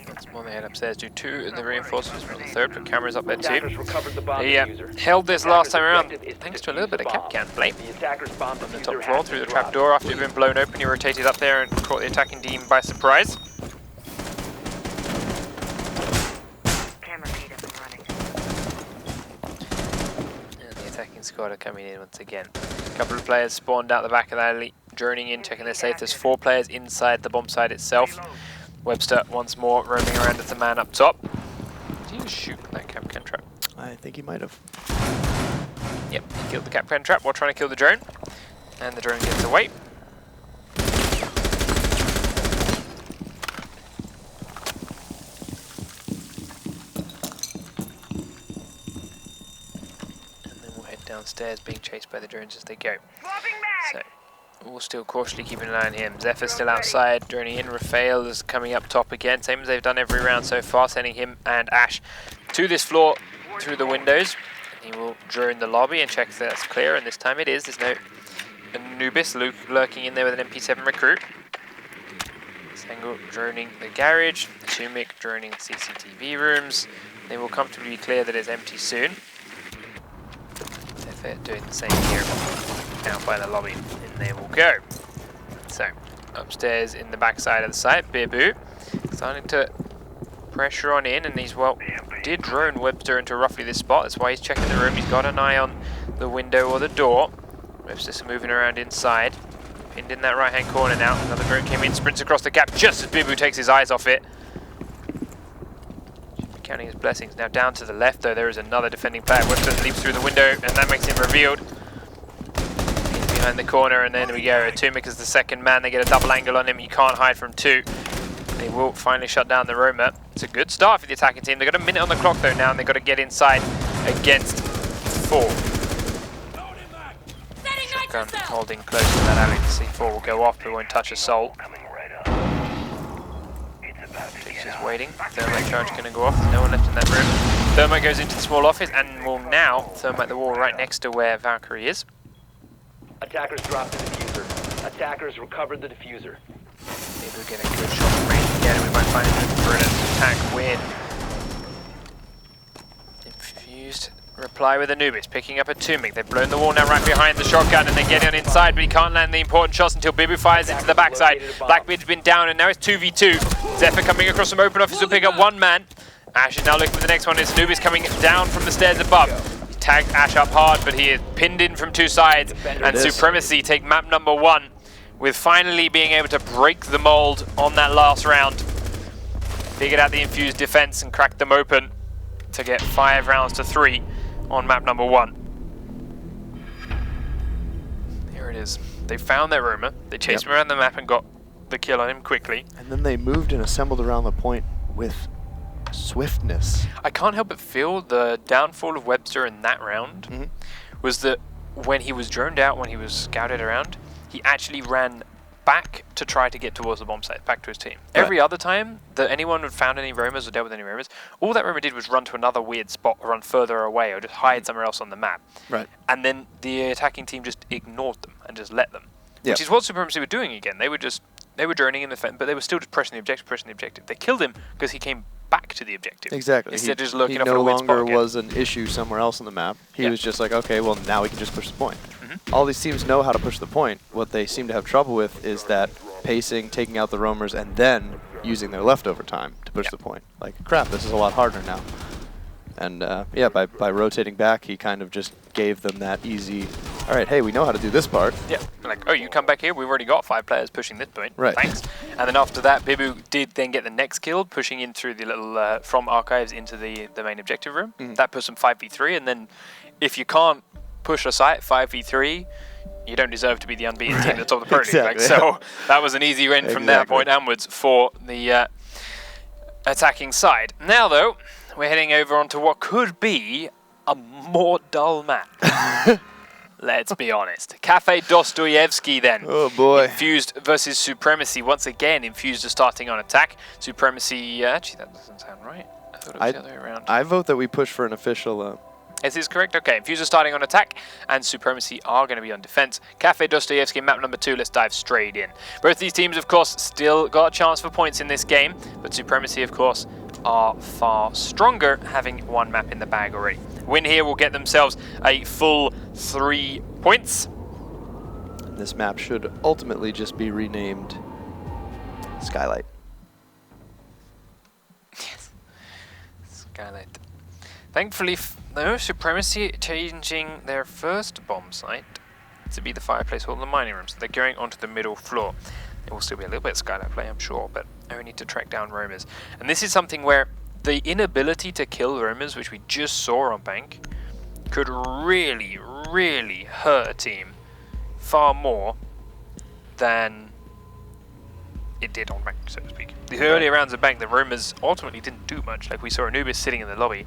Once more they head upstairs, do 2 in the reinforcements from the 3rd, put cameras up there Attackers too. recovered the bomb They diffuser. held this last time around Objective is to thanks to a little defuse bit of the cap bomb. can play. The attacker's bomb On the diffuser top has floor been through the dropped. trap door after it had been blown open, he rotated up there and caught the attacking team by surprise. Camera feed up and running. And the attacking squad are coming in once again. A couple of players spawned out the back of the alley, droning in, checking their safe. There's 4 players inside the bomb site itself. Webster once more roaming around as the man up top. Did he just shoot that Capcan trap? I think he might have. Yep, he killed the Capcan trap while trying to kill the drone. And the drone gets away. And then we'll head downstairs being chased by the drones as they go. Swapping mag! So, we'll still cautiously keeping an eye on him. Zephyr's still outside, droning in. Raphael is coming up top again, same as they've done every round so far, sending him and Ash to this floor through the windows. And he will drone the lobby and check that that's clear, and this time it is. There's no Anubis lurking in there with an MP7 recruit. Sangul droning the garage, Tumik droning CCTV rooms. They will comfortably be clear that it's empty soon. Zephyr doing the same here. Out by the lobby, and they will go. So, upstairs in the backside of the site, Bibu starting to pressure on in, and he's, well, did drone Webster into roughly this spot. That's why he's checking the room. He's got an eye on the window or the door. Webster's moving around inside. Pinned in that right-hand corner now. Another drone came in, sprints across the gap just as Bibu takes his eyes off it. Counting his blessings. Now down to the left, though, there is another defending player. Webster leaps through the window, and that makes him revealed. Behind the corner, and then we go. Tumik is the second man. They get a double angle on him. He can't hide from 2. They will finally shut down the roamer. It's a good start for the attacking team. They've got a minute on the clock though now, and they've got to get inside against 4. Shotgun holding close to that alley. C4 will go off, but won't touch a soul. Coming right up. It's about to Jake's get just out. waiting. Thermite charge going to go off. No one left in that room. Thermite goes into the small office and will now thermite the wall right next to where Valkyrie is. Attackers dropped the diffuser. Attackers recovered the diffuser. Maybe we'll get a good shot from range again, and we might find him for an attack win. Infused reply with Anubis, picking up a Tumik. They've blown the wall now right behind the shotgun, and they're getting on inside, but he can't land the important shots until Bibu fires into the backside. Blackbeard's been down, and now it's 2v2. Zephyr coming across from open office will pick up 1 man. Ash is now looking for the next one. It's Anubis coming down from the stairs above. He's tagged Ash up hard, but he is pinned in from two sides. And Supremacy take map number 1, with finally being able to break the mold on that last round. Figured out the infused defense and cracked them open to get 5 rounds to 3 on map number 1. Here it is. They found their roamer, they chased him around the map and got the kill on him quickly. And then they moved and assembled around the point with swiftness. I can't help but feel the downfall of Webster in that round was that when he was droned out, when he was scouted around, he actually ran back to try to get towards the bomb site, back to his team. Right. Every other time that anyone had found any roamers or dealt with any roamers, all that roamer did was run to another weird spot or run further away or just hide somewhere else on the map. Right. And then the attacking team just ignored them and just let them. Yep. Which is what Supremacy were doing again. They were droning in the fence, but they were still just pressing the objective. They killed him because he came back to the objective. Exactly. Instead of just looking he up no for a weird spot longer again. was an issue somewhere else on the map. He was just like, okay, well now we can just push the point. All these teams know how to push the point. What they seem to have trouble with is that pacing, taking out the roamers, and then using their leftover time to push the point. Like, crap, this is a lot harder now. And yeah, by rotating back, he kind of just gave them that easy, all right, hey, we know how to do this part. Yeah, like, oh, you come back here, we've already got 5 players pushing this point. Right. Thanks. And then after that, Bibu did then get the next kill, pushing in through the little, from archives into the main objective room. That puts them 5v3, and then if you can't push a site 5v3, you don't deserve to be the unbeaten team at the top of the pro league. Exactly. Like, so that was an easy win from that point onwards for the attacking side. Now, though, we're heading over onto what could be a more dull map. Let's be honest. Cafe Dostoyevsky then. Oh boy. Infused versus Supremacy. Once again, Infused are starting on attack. Supremacy, actually that doesn't sound right. I thought it was the other way around. I vote that we push for an official... Is this correct? Okay, Infused are starting on attack, and Supremacy are going to be on defense. Cafe Dostoyevsky, map number 2, let's dive straight in. Both these teams, of course, still got a chance for points in this game, but Supremacy, of course, are far stronger, having one map in the bag already. Win here will get themselves a full 3 points. This map should ultimately just be renamed Skylight. Yes. Skylight. Thankfully, though, Supremacy changing their first bomb site to be the fireplace hall in the mining room, so they're going onto the middle floor. It will still be a little bit of Skylight play, I'm sure, but I need to track down roamers. And this is something where the inability to kill roamers, which we just saw on Bank, could really, really hurt a team far more than it did on Bank, so to speak. The earlier rounds of Bank, the roamers ultimately didn't do much. Like we saw Anubis sitting in the lobby.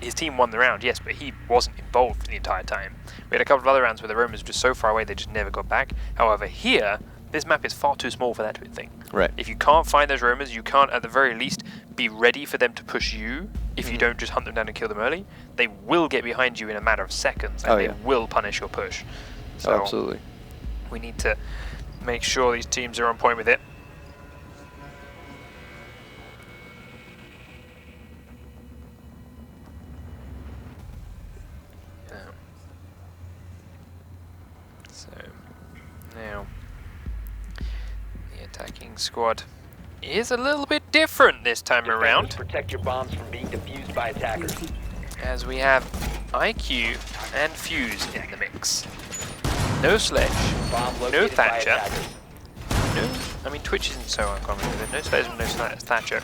His team won the round, yes, but he wasn't involved for the entire time. We had a couple of other rounds where the roamers were just so far away they just never got back. However, here, this map is far too small for that to be a thing. Right. If you can't find those roamers, you can't at the very least be ready for them to push you. If you don't just hunt them down and kill them early, they will get behind you in a matter of seconds, and they will punish your push. So absolutely. We need to make sure these teams are on point with it. Now, the attacking squad is a little bit different this time around. Protect your bombs from being defused by attackers. As we have IQ and Fuse in the mix. No Sledge, no Thatcher. No, I mean Twitch isn't so uncommon, is it? No Sledge and no Thatcher.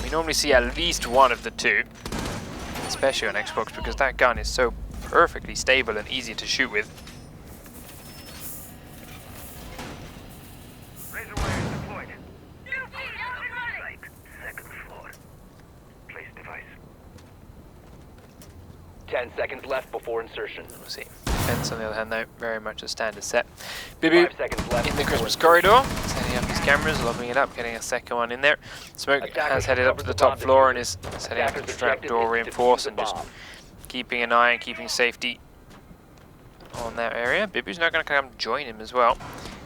We normally see at least one of the two, especially on Xbox, because that gun is so perfectly stable and easy to shoot with. Second floor. Place device. 10 seconds left before insertion. We'll see. Defense, on the other hand, though, very much a standard set. Bibu 5 seconds left in the Christmas corridor, setting up his cameras, lobbing it up, getting a second one in there. Smoke has headed up to the top floor and is setting up the trap door reinforce and just keeping an eye and keeping safety on that area. Bibu's not going to come join him as well.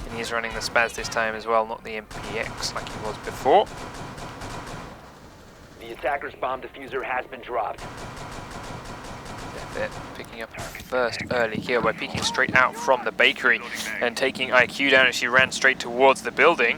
And he's running the Spaz this time as well, not the MPX like he was before. The attacker's bomb diffuser has been dropped. Picking up first early kill by peeking straight out from the bakery and taking IQ down as she ran straight towards the building.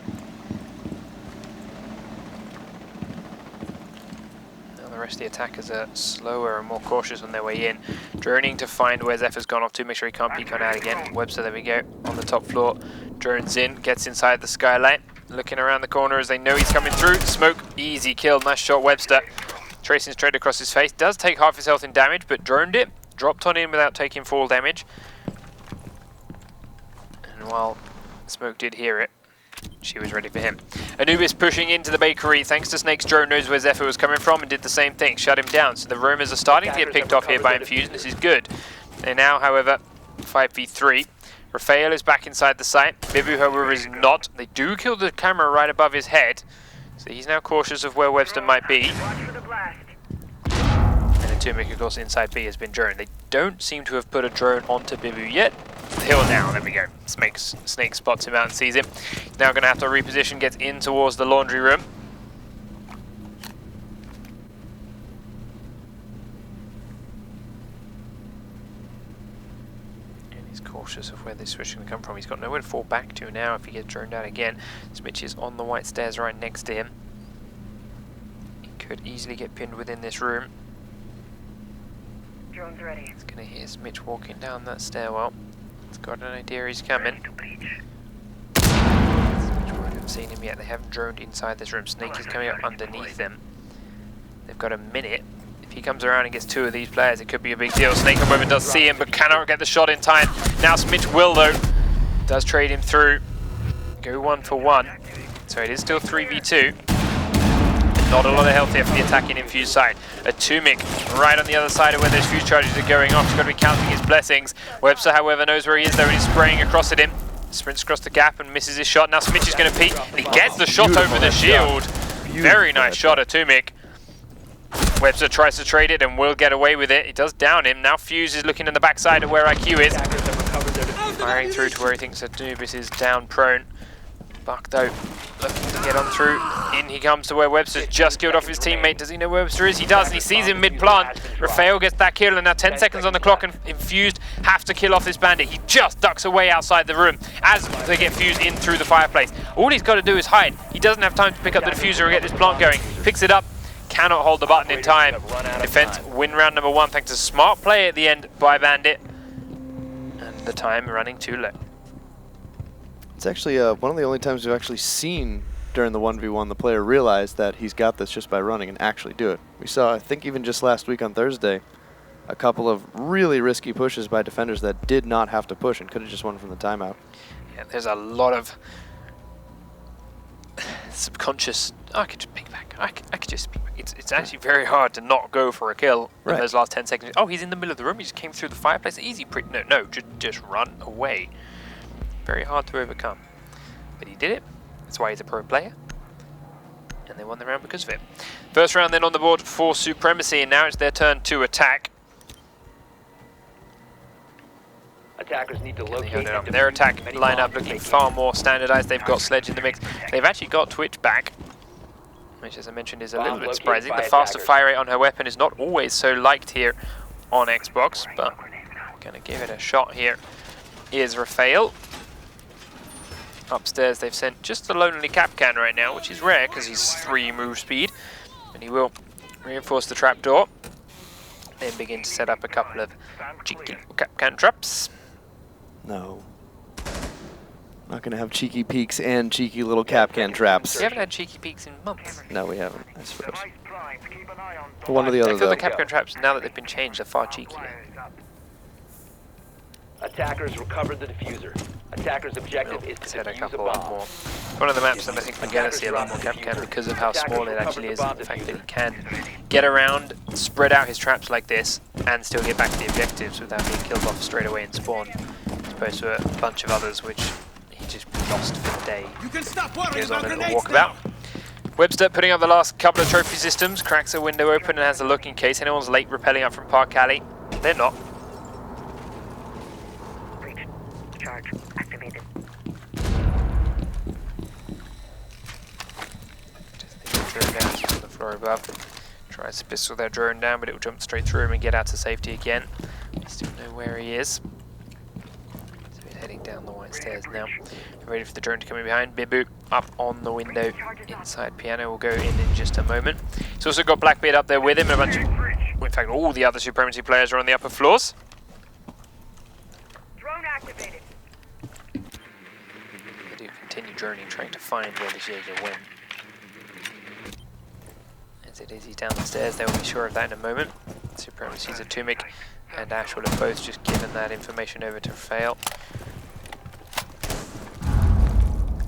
Now The rest of the attackers are slower and more cautious on their way in. Droning to find where Zephyr's gone off to, make sure he can't peek on out again. Webster, there we go, on the top floor. Drones in, gets inside the skylight. Looking around the corner as they know he's coming through. Smoke, easy kill, nice shot Webster. Tracing straight across his face. Does take half his health in damage, but droned it. Dropped on in without taking fall damage. And while Smoke did hear it, she was ready for him. Anubis pushing into the bakery. Thanks to Snake's drone, knows where Zephyr was coming from and did the same thing. Shut him down. So the roamers are starting to get picked off here by Infused. This is good. They now, however, 5v3. Raphael is back inside the site. Bibu, however, is not. They do kill the camera right above his head. So he's now cautious of where Webster might be. And Atomic, of course, inside B has been droned. They don't seem to have put a drone onto Bibu yet. He'll now, there we go. Snake spots him out and sees him. Now going to have to reposition, gets in towards the laundry room. And he's cautious of where this switch is going to come from. He's got nowhere to fall back to now if he gets droned out again. Smitch is on the white stairs right next to him. He could easily get pinned within this room. Drone's ready. He's going to hear Smitch walking down that stairwell. He's got an idea he's coming. Smitch won't have seen him yet. They haven't droned inside this room. Snake is coming up underneath them. They've got a minute. If he comes around and gets two of these players, it could be a big deal. Snake, however, does see him, but cannot get the shot in time. Now Smitch will, though. Does trade him through. Go 1 for 1. So it is still 3v2. Not a lot of health here for the attacking Infused side. Atomic right on the other side of where those fuse charges are going off. He's got to be counting his blessings. Webster, however, knows where he is, though, and he's spraying across at him. Sprints across the gap and misses his shot. Now Smitch is going to peek, and he gets the shot over the shield. Very nice shot, Atomic. Webster tries to trade it and will get away with it. He does down him. Now Fuse is looking in the backside of where IQ is. Firing through to where he thinks Anubis is down prone. Buck, though, looking to get on through. In he comes to where Webster's just killed off his teammate. Does he know where Webster is? He does, and he sees him mid-plant. Raphael gets that kill, and now 10 seconds on the clock, and Infused have to kill off this bandit. He just ducks away outside the room as they get Fused in through the fireplace. All he's got to do is hide. He doesn't have time to pick up the diffuser or get this plant going. Picks it up, cannot hold the button in time. Defense win round number 1 thanks to smart play at the end by Bandit. And the time running too low. It's actually one of the only times we've actually seen during the 1v1 the player realize that he's got this just by running and actually do it. We saw, I think even just last week on Thursday, a couple of really risky pushes by defenders that did not have to push and could have just won from the timeout. Yeah, there's a lot of subconscious, oh, I could just pick back. I could just pick back. It's actually very hard to not go for a kill in those last 10 seconds. Oh, he's in the middle of the room. He just came through the fireplace. Easy. No, just run away. Very hard to overcome. But he did it. That's why he's a pro player. And they won the round because of it. First round then on the board for Supremacy, and now it's their turn to attack. Attackers need to locate their attack lineup looking far more standardized. They've got Sledge in the mix. They've actually got Twitch back, which, as I mentioned, is a little bit surprising. The faster fire rate on her weapon is not always so liked here on Xbox, but I'm going to give it a shot here. Here's Raphael. Upstairs they've sent just the lonely Capcan right now, which is rare because he's 3 move speed. And he will reinforce the trapdoor. Then begin to set up a couple of cheeky Capcan traps. No. Not going to have cheeky peeks and cheeky little Capcan traps. We haven't had cheeky peeks in months. No, we haven't, I suppose. One or the other, I feel though. the Capcan traps, now that they've been changed, are far cheekier. Attackers recovered the diffuser. Attackers' objective is to Set a defuse a couple bomb. more. One of the maps that I think we're going to see a lot more Capcan because of how small it actually is. The fact that he can get around, spread out his traps like this, and still get back to the objectives without being killed off straight away in spawn, as opposed to a bunch of others which he just lost for the day. Goes on a little walkabout. Webster putting up the last couple of trophy systems, cracks a window open and has a look in case anyone's late rappelling up from Park Alley. They're not. Charge activated. Drone down on the floor above. Tries to pistol their drone down, but it will jump straight through him and get out to safety again. Still know where he is. So he's heading down the white stairs now. Ready for the drone to come in behind. Bibu up on the window inside piano will go in just a moment. He's also got Blackbeard up there with him, and a bunch of, well, in fact, all the other Supremacy players are on the upper floors. Drone activated. They do continue journeying, trying to find where the Jaeger went. As it is, he's down the stairs, they will be sure of that in a moment. Supremacy's Atomic and Ash will have both just given that information over to Fail.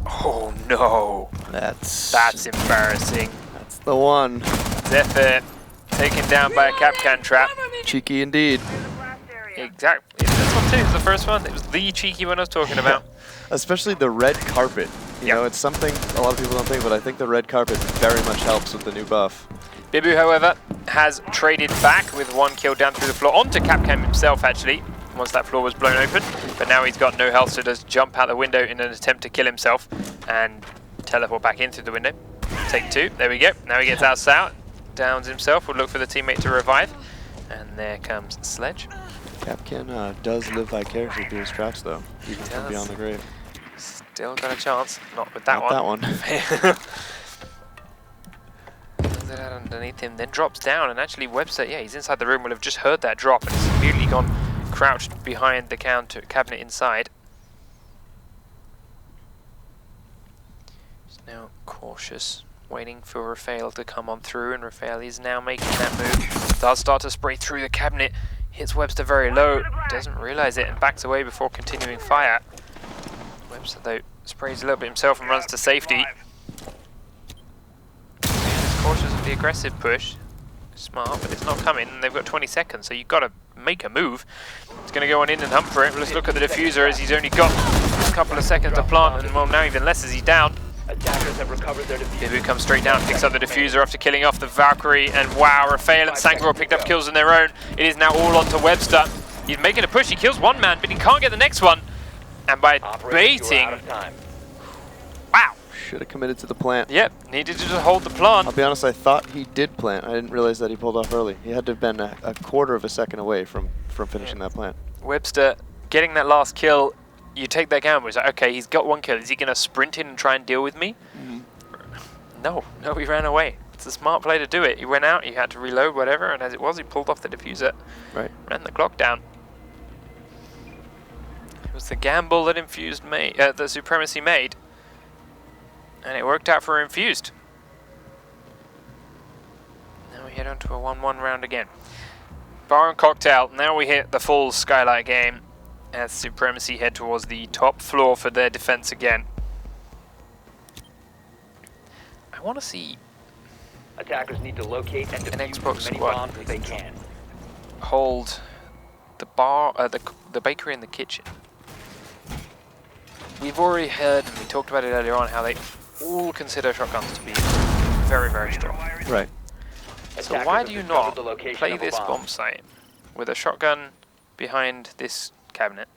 Oh no! That's embarrassing. That's the one. Zephyr taken down by a Capcan trap. Cheeky indeed. Exactly. This one too, the first one. It was the cheeky one I was talking about. Especially the red carpet. You know, it's something a lot of people don't think, but I think the red carpet very much helps with the new buff. Bibu, however, has traded back with 1 kill down through the floor onto Capcam himself, actually, once that floor was blown open. But now he's got no health, so does jump out the window in an attempt to kill himself and teleport back in through the window. Take 2. There we go. Now he gets out, downs himself, will look for the teammate to revive. And there comes Sledge. Capcan does live vicariously through his traps, though, even from beyond the grave. Still got a chance. Not with that Not one. that one. Pulls it out underneath him, then drops down, and actually Webster, yeah, he's inside the room, will have just heard that drop and has immediately gone crouched behind the cabinet inside. He's now cautious, waiting for Raphael to come on through, and Raphael is now making that move. Does start to spray through the cabinet, hits Webster very low, doesn't realize it, and backs away before continuing fire. Webster, though, sprays a little bit himself and runs to safety. He's cautious of the aggressive push. Smart, but it's not coming, and they've got 20 seconds, so you've got to make a move. He's going to go on in and hunt for it. Let's look at the diffuser as he's only got a couple of seconds to plant, and well, now even less as he's down. Attackers have recovered their diffuser. Bibu comes straight down, picks up the diffuser after killing off the Valkyrie, and wow, Raphael and Sangor picked up kills on their own. It is now all onto Webster. He's making a push, he kills one man, but he can't get the next one. And by baiting, wow. Should have committed to the plant. Yep, needed to just hold the plant. I'll be honest, I thought he did plant. I didn't realize that he pulled off early. He had to have been a quarter of a second away from finishing that plant. Webster getting that last kill, you take that gamble. It's like, okay, he's got 1 kill. Is he going to sprint in and try and deal with me? No, he ran away. It's a smart play to do it. He went out, he had to reload, whatever, and as it was, he pulled off the diffuser. Right. Ran the clock down. It was the gamble that Infused made, the Supremacy made, and it worked out for Infused. Now we head on to a 1-1 round again. Bar and cocktail. Now we hit the full skylight game as Supremacy head towards the top floor for their defense again. I want to see Attackers need to locate and an defuse Xbox as many squad bombs as they can. hold the bar, the bakery and the kitchen. We've already heard, and we talked about it earlier on, how they all consider shotguns to be very, very strong. Right. So why do you not play this bomb site with a shotgun behind this cabinet,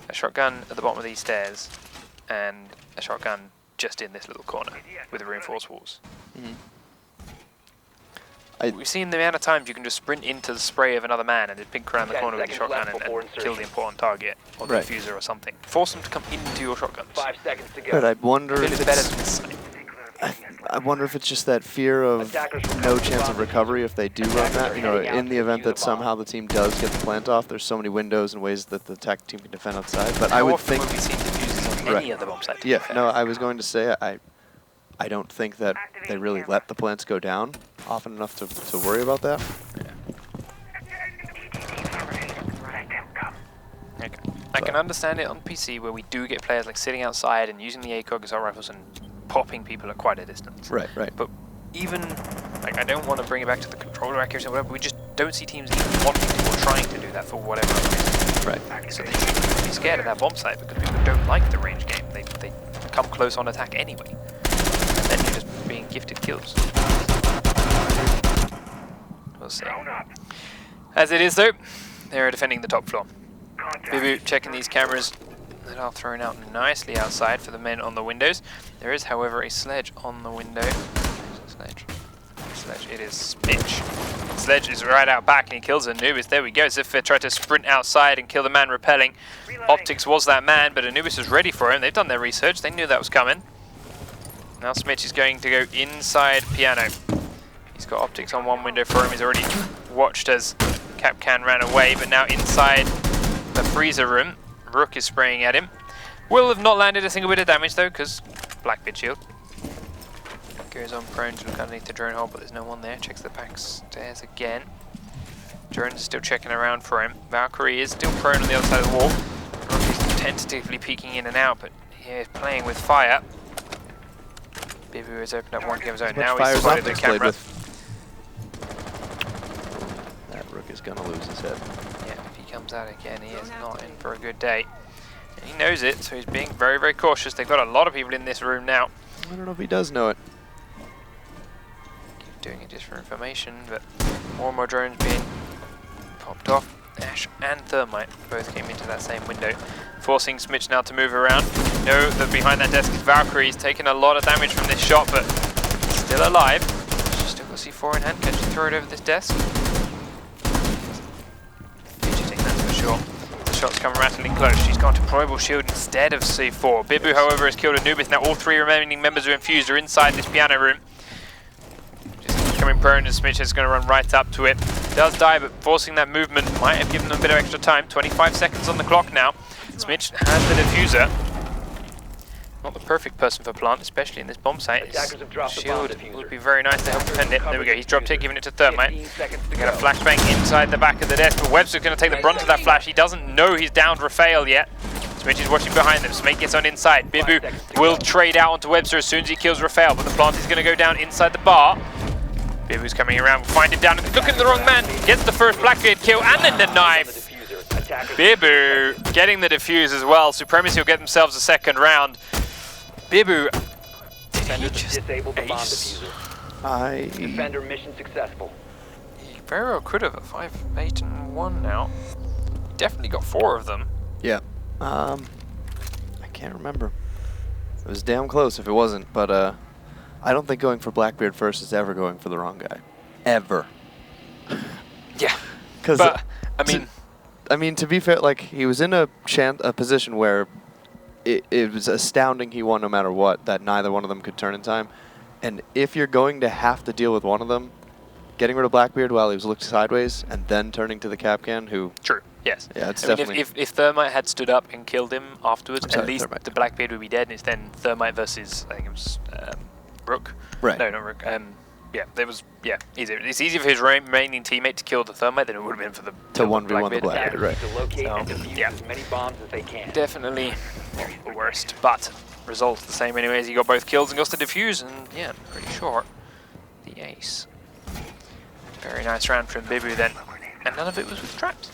a shotgun at the bottom of these stairs, and a shotgun just in this little corner with the reinforced walls? We've seen the amount of times you can just sprint into the spray of another man and just pink around the corner with your shotgun and kill the important target or the diffuser or something. Force them to come into your shotguns. 5 seconds to go. But I wonder Feel if it's better it's, than this site. I wonder if it's just that fear of no chance of recovery if they do run that. You know, in the event that somehow the team does get the plant off, there's so many windows and ways that the attack team can defend outside. But I would think have we seen diffusers on any of the bomb sites? Yeah, no, I was going to say I don't think that they really let the plants go down often enough to worry about that. Okay. I can understand it on PC where we do get players like sitting outside and using the ACOG assault rifles and popping people at quite a distance. Right. But even, like, I don't want to bring it back to the controller accuracy or whatever, but we just don't see teams even wanting to or trying to do that for whatever reason. Right. So they should be scared of that bomb site because people don't like the range game. They come close on attack anyway. And then you're just being gifted kills. We'll see. As it is though, they're defending the top floor. Bibu checking these cameras that are thrown out nicely outside for the men on the windows. There is, however, a sledge on the window. Sledge. It is Mitch. Sledge is right out back and he kills Anubis. There we go. Zephyr tried to sprint outside and kill the man repelling. Optics was that man, but Anubis was ready for him. They've done their research. They knew that was coming. Now Smitch is going to go inside piano. He He's got optics on one window for him. He's already watched as Capcan ran away, but now inside the freezer room, Rook is spraying at him. Will have not landed a single bit of damage though, because Blackbeard shield. Goes on prone to look underneath the drone hole, but there's no one there. Checks the back stairs again. Drone's still checking around for him. Valkyrie is still prone on the other side of the wall. Rook is tentatively peeking in and out, but he is playing with fire. Bibu has opened up one game zone. Now he's spotted the camera. That Rook is going to lose his head. Yeah, if he comes out again, he is not in for a good day. And he knows it, so he's being very, very cautious. They've got a lot of people in this room now. I don't know if he does know it. Keep doing it just for information, but more and more drones being popped off. Ash and Thermite both came into that same window, forcing Smitch now to move around. Know that behind that desk is Valkyrie. He's taken a lot of damage from this shot, but he's still alive. She's still got C4 in hand. Can she throw it over this desk? Fidgeting, that's for sure. The shots come rattling close. She's gone to Probable Shield instead of C4. Bibu, however, has killed Anubis. Now all three remaining members of Infused are inside this piano room. Just coming prone, and Smitch is going to run right up to it. Does die, but forcing that movement might have given them a bit of extra time. 25 seconds on the clock now. Smitch has the diffuser. Not the perfect person for plant, especially in this bomb site. His shield would be very nice to help defend it. There we go, he's dropped it, giving it to Thermite. They get a flashbang inside the back of the desk, but Webster's going to take the brunt of that flash. He doesn't know he's downed Raphael yet. Smitch is watching behind them. Smake gets on inside. Bibu will trade out onto Webster as soon as he kills Raphael, but the plant is going to go down inside the bar. Bibu's coming around, we'll find him down. Look at the wrong man. Gets the first Blackbeard kill and then the knife. Bibu getting the defuse as well. Supremacy will get themselves a second round. Bibu, did he just ace? Defender mission successful. He very well could have at 5, 8, and 1 now. He definitely got 4 of them. Yeah. I can't remember. It was damn close if it wasn't, but I don't think going for Blackbeard first is ever going for the wrong guy. Ever. Yeah. But I mean, to be fair, like he was in a position where it was astounding he won no matter what, that neither one of them could turn in time. And if you're going to have to deal with one of them, getting rid of Blackbeard while he was looked sideways and then turning to the Capcan, who... True, yes. Yeah, it's definitely... If Thermite had stood up and killed him afterwards, at least Thermite. The Blackbeard would be dead, and it's then Thermite versus, I think it was Rook. Right. No, not Rook. Yeah, there was, easier. It's easier for his remaining teammate to kill the Thermite than it would have been for the... To 1v1 the Blackbeard, right. To locate and defuse as many bombs as they can. Definitely the worst, but results the same anyways. He got both kills and got the defuse, and yeah, pretty short. The ace. Very nice round from Bibu then, and none of it was with traps.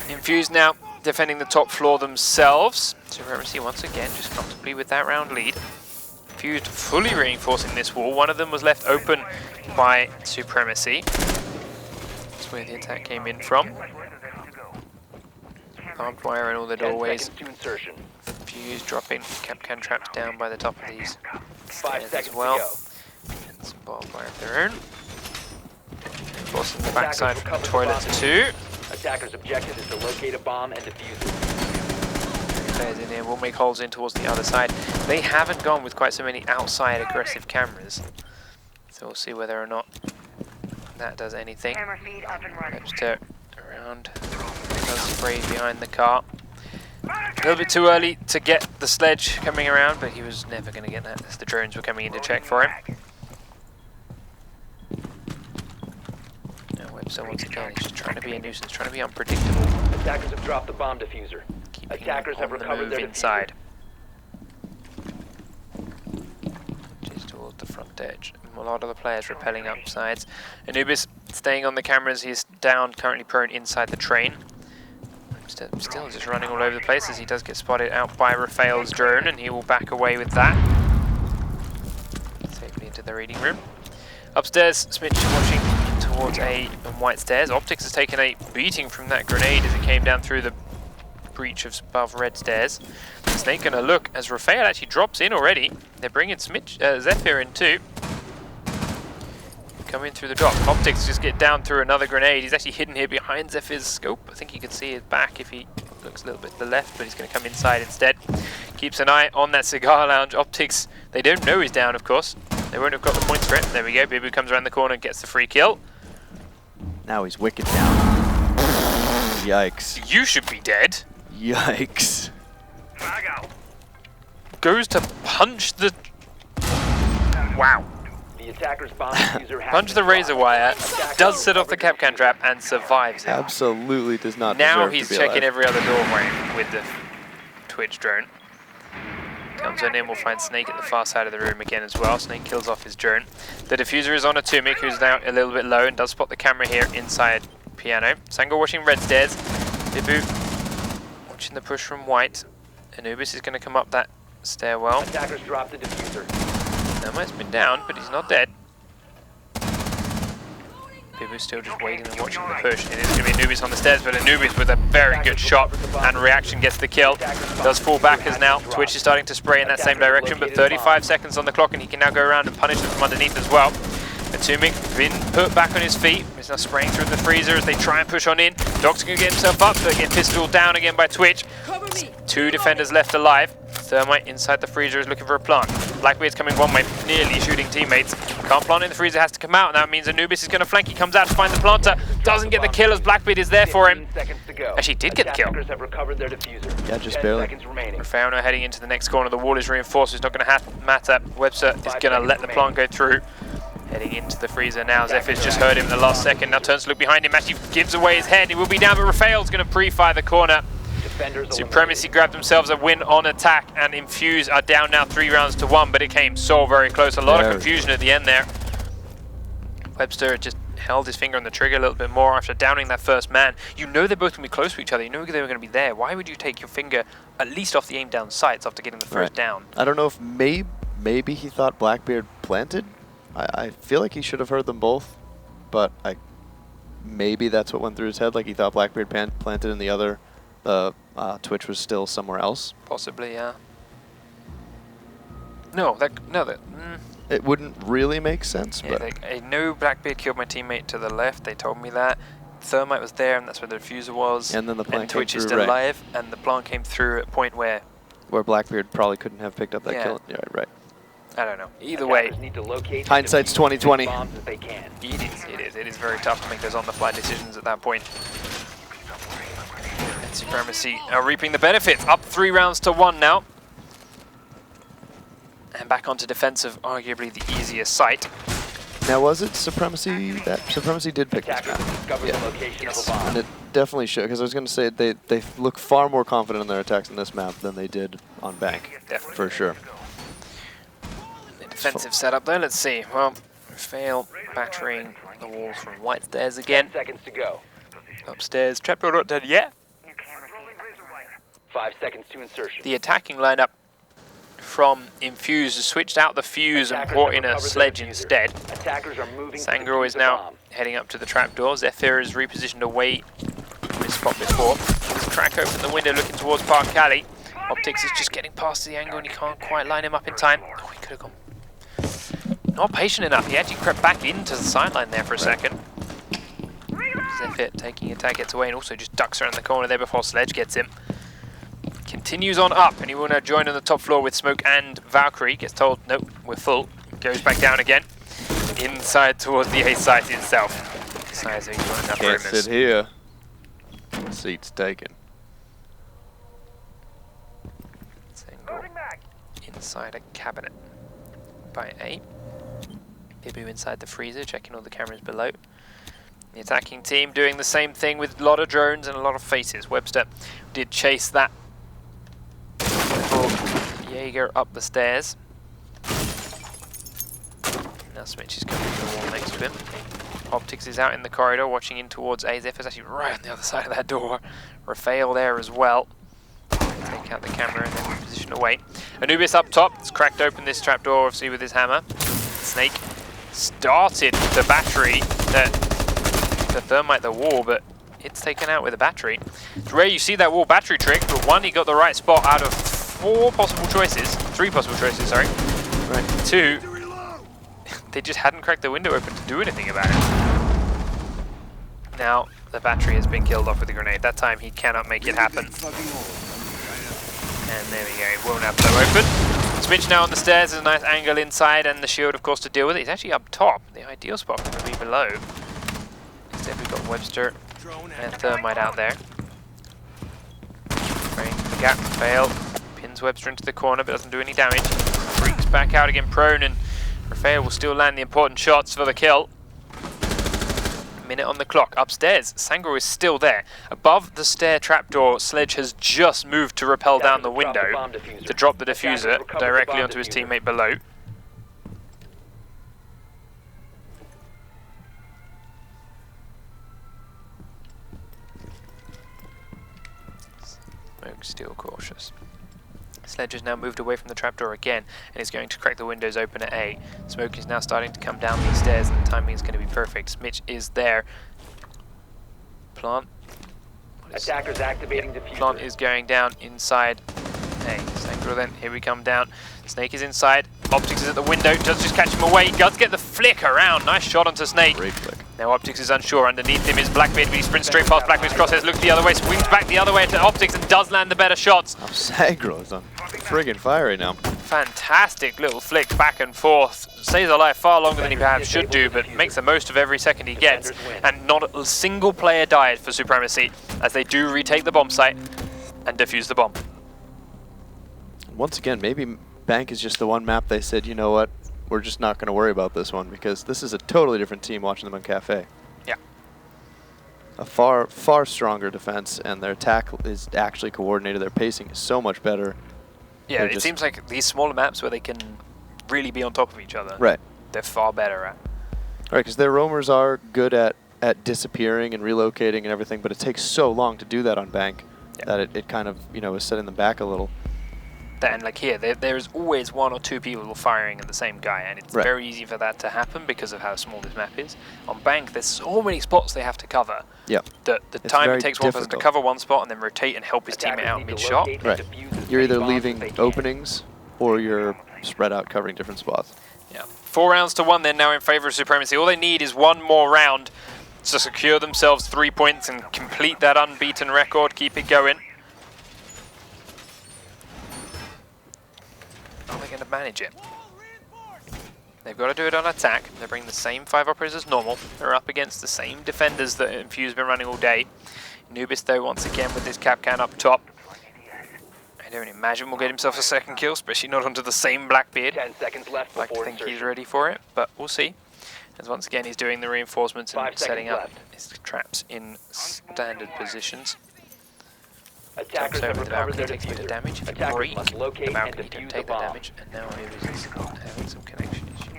Infused now, defending the top floor themselves. Supremacy once again, just comfortably with that round lead. Infused fully reinforcing this wall. One of them was left open by Supremacy. That's where the attack came in from. Barbed wire in all the doorways. Infused dropping Capcan traps down by the top of these stairs as well. And some barbed wire of their own. Reinforcing the backside from the toilet too. Attacker's objective is to locate a bomb and defuse it. Players in here will make holes in towards the other side. They haven't gone with quite so many outside aggressive cameras. So we'll see whether or not that does anything. Webster around. Does spray behind the car. A little bit too early to get the sledge coming around, but he was never going to get that as the drones were coming in to check for him. Now Webster once again, he's just trying to be a nuisance, trying to be unpredictable. Attackers have dropped the bomb diffuser. Keeping Attackers have on the recovered move their inside. Just towards the front edge. A lot of the players repelling up sides. Anubis staying on the cameras. He's down, currently prone inside the train. Still just running all over the place as he does get spotted out by Raphael's drone, and he will back away with that. Safely into the reading room. Upstairs, Smitch watching towards A and white stairs. Optics has taken a beating from that grenade as it came down through the breach of above red stairs. Snake gonna look as Raphael actually drops in already. They're bringing Zephyr in too. Come in through the drop. Optics just get down through another grenade. He's actually hidden here behind Zephyr's scope. I think you can see his back if he looks a little bit to the left, but he's going to come inside instead. Keeps an eye on that cigar lounge. Optics, they don't know he's down, of course. They won't have got the points for it. There we go. Bibu comes around the corner and gets the free kill. Now he's wicked down. Yikes. You should be dead. Yikes. Goes to punch the... Wow. The attacker's bomb diffuser has Punch the been razor dropped. wire, Attackers does set off the recover Capcan trap and survives it. Absolutely does not Now deserve he's to be checking alive. every other doorway with the Twitch drone. Comes on in, we'll find Snake at the far side of the room again as well. Snake kills off his drone. The diffuser is on Atomic, who's now a little bit low and does spot the camera here inside Piano. Sango watching red stairs. Bibu watching the push from White. Anubis is going to come up that stairwell. Attackers dropped the diffuser. Thermite's been down, but he's not dead. Bibu's still just waiting and watching the push. It is going to be Anubis on the stairs, but Anubis with a very good shot and reaction gets the kill. Does fall back as now Twitch is starting to spray in that same direction, but 35 seconds on the clock and he can now go around and punish them from underneath as well. Atomic been put back on his feet. He's now spraying through the freezer as they try and push on in. Doc's going to get himself up, but get pistoled down again by Twitch. Two defenders left alive. Thermite inside the freezer is looking for a plant. Blackbeard's coming one way, nearly shooting teammates. Can't plant in the freezer, has to come out, and that means Anubis is going to flank. He comes out to find the planter. Doesn't get the kill as Blackbeard is there for him. Actually did get the kill. Attackers have recovered their diffuser. Yeah, just barely. 10 seconds remaining. Rafano heading into the next corner. The wall is reinforced. It's not going to matter. Webster is going to let the plant go through. Heading into the freezer now. Zephyr's just heard him in the last second. Now turns to look behind him. Actually gives away his head. He will be down, but Rafael's going to pre-fire the corner. Supremacy grabbed themselves a win on attack, and Infused are down now 3 rounds to 1, but it came so very close. A lot of confusion at the end there. Webster just held his finger on the trigger a little bit more after downing that first man. You know they're both going to be close to each other. You know they were going to be there. Why would you take your finger at least off the aim down sights after getting the first down? I don't know if maybe he thought Blackbeard planted. I feel like he should have heard them both, but maybe that's what went through his head. Like he thought Blackbeard planted and the other Twitch was still somewhere else. Possibly, yeah. It wouldn't really make sense, Yeah, but I know Blackbeard killed my teammate to the left. They told me that. Thermite was there, and that's where the diffuser was. and then the plant And came Twitch is through, still right, alive, and the plant came through at a point where where Blackbeard probably couldn't have picked up that Yeah. kill. Yeah, right. I don't know. Either way, Attackers need to locate Hindsight's and defuse 20/20. bombs as they can. it is very tough to make those on-the-fly decisions at that point. And Supremacy are reaping the benefits. Up 3 rounds to 1 now. And back onto defensive, arguably the easiest site. Now was it Supremacy that Supremacy did pick this Attackers map? discovered the location Yes. of a bomb. And it definitely should, because I was going to say they look far more confident in their attacks in this map than they did on Bank, Definitely. for sure. The defensive setup there, let's see. Well, fail battering the walls from White stairs again. 10 seconds to go. Upstairs, trapdoor not dead yet. 5 seconds to insertion. The attacking lineup from Infused has switched out the fuse and brought in a sledge instead. Attackers are moving to Sangro defuse is the now bomb. heading up to the trapdoor. Zephyr is repositioned away from his spot before. He's crack open the window looking towards Park Cali. Optics is just getting past the angle and he can't quite line him up in time. Oh, he could have gone. Not patient enough. He actually crept back into the sideline there for a second. Zephyr taking attack gets away and also just ducks around the corner there before Sledge gets him. Continues on up and he will now join on the top floor with Smoke and Valkyrie. Gets told, nope, we're full. Goes back down again. Inside towards the A site itself. Decides he's got enough Can't roomers. sit here. Seat's taken. Single inside a cabinet by A. Bibu inside the freezer, checking all the cameras below. The attacking team doing the same thing with a lot of drones and a lot of faces. Webster did chase that little Jaeger up the stairs. Now Smitch is coming to the wall next to him. Optics is out in the corridor watching in towards A. Zephyr's actually right on the other side of that door. Rafael there as well. Take out the camera and then reposition away. Anubis up top. It's cracked open this trapdoor obviously with his hammer. Snake started the battery that to thermite the wall, but it's taken out with a battery. It's rare you see that wall battery trick, but one, he got the right spot out of 3 possible choices, sorry. Right. 2, they just hadn't cracked the window open to do anything about it. Now, the battery has been killed off with a grenade. That time he cannot make it happen. And there we go, it will now blow open. Switch now on the stairs. There's a nice angle inside, and the shield, of course, to deal with it. He's actually up top. The ideal spot would be below. Instead, we've got Webster and Thermite out there. Spraying the gap, fail. Pins Webster into the corner, but doesn't do any damage. Freaks back out again, prone, and Rafael will still land the important shots for the kill. Minute on the clock. Upstairs, Sangro is still there. Above the stair trapdoor, Sledge has just moved to rappel down the window to drop the diffuser directly onto his teammate below. Smoke still cautious. Sledge has now moved away from the trapdoor again and is going to crack the windows open at A. Smoke is now starting to come down these stairs and the timing is going to be perfect. Smitch is there. Plant. Attackers activating diffuser. Plant is going down inside A. Sangro then, here we come down. Snake is inside. Optics is at the window. Does just catch him away. Does get the flick around. Nice shot onto Snake. Great flick. Now Optics is unsure. Underneath him is Blackbeard, but he sprints straight past Blackbeard's crosshairs, looks the other way, swings back the other way to Optics and does land the better shots. Oh, Sangro is on friggin' fire right now. Fantastic little flick back and forth. Saves a life far longer than he perhaps should do, but makes the most of every second he gets. And not a single player died for Supremacy as they do retake the bomb site and defuse the bomb. Once again, maybe Bank is just the one map they said, you know what, we're just not going to worry about this one because this is a totally different team watching them on Cafe. Yeah. A far, far stronger defense, and their attack is actually coordinated. Their pacing is so much better. Yeah, it seems like these smaller maps where they can really be on top of each other, right, they're far better at. Right, because their roamers are good at disappearing and relocating and everything, but it takes so long to do that on Bank that it kind of, you know, is setting them back a little. And like here, there's always one or two people firing at the same guy, and it's very easy for that to happen because of how small this map is. On Bank, there's so many spots they have to cover. Yeah. The time it takes one person to cover one spot and then rotate and help his teammate out mid-shot. Right. You're either leaving openings or you're spread out covering different spots. Yeah. 4 rounds to 1 then now in favor of Supremacy. All they need is one more round to secure themselves 3 points and complete that unbeaten record, keep it going. How are they going to manage it? They've got to do it on attack. They bring the same 5 operators as normal. They're up against the same defenders that Infused been running all day. Anubis, though, once again with his cap can up top. I don't imagine will get himself a second kill, especially not onto the same Blackbeard. 10 seconds left I before think insertion. he's ready for it, but we'll see. As once again he's doing the reinforcements and 5 setting seconds up left. his traps in standard positions. Attackers Jumps have over the recovered balcony, their takes a bit of diffuser. damage. If you Attackers break must the locate and balcony, don't defuse the take the bomb. damage. And now Ibis is having some connection issues.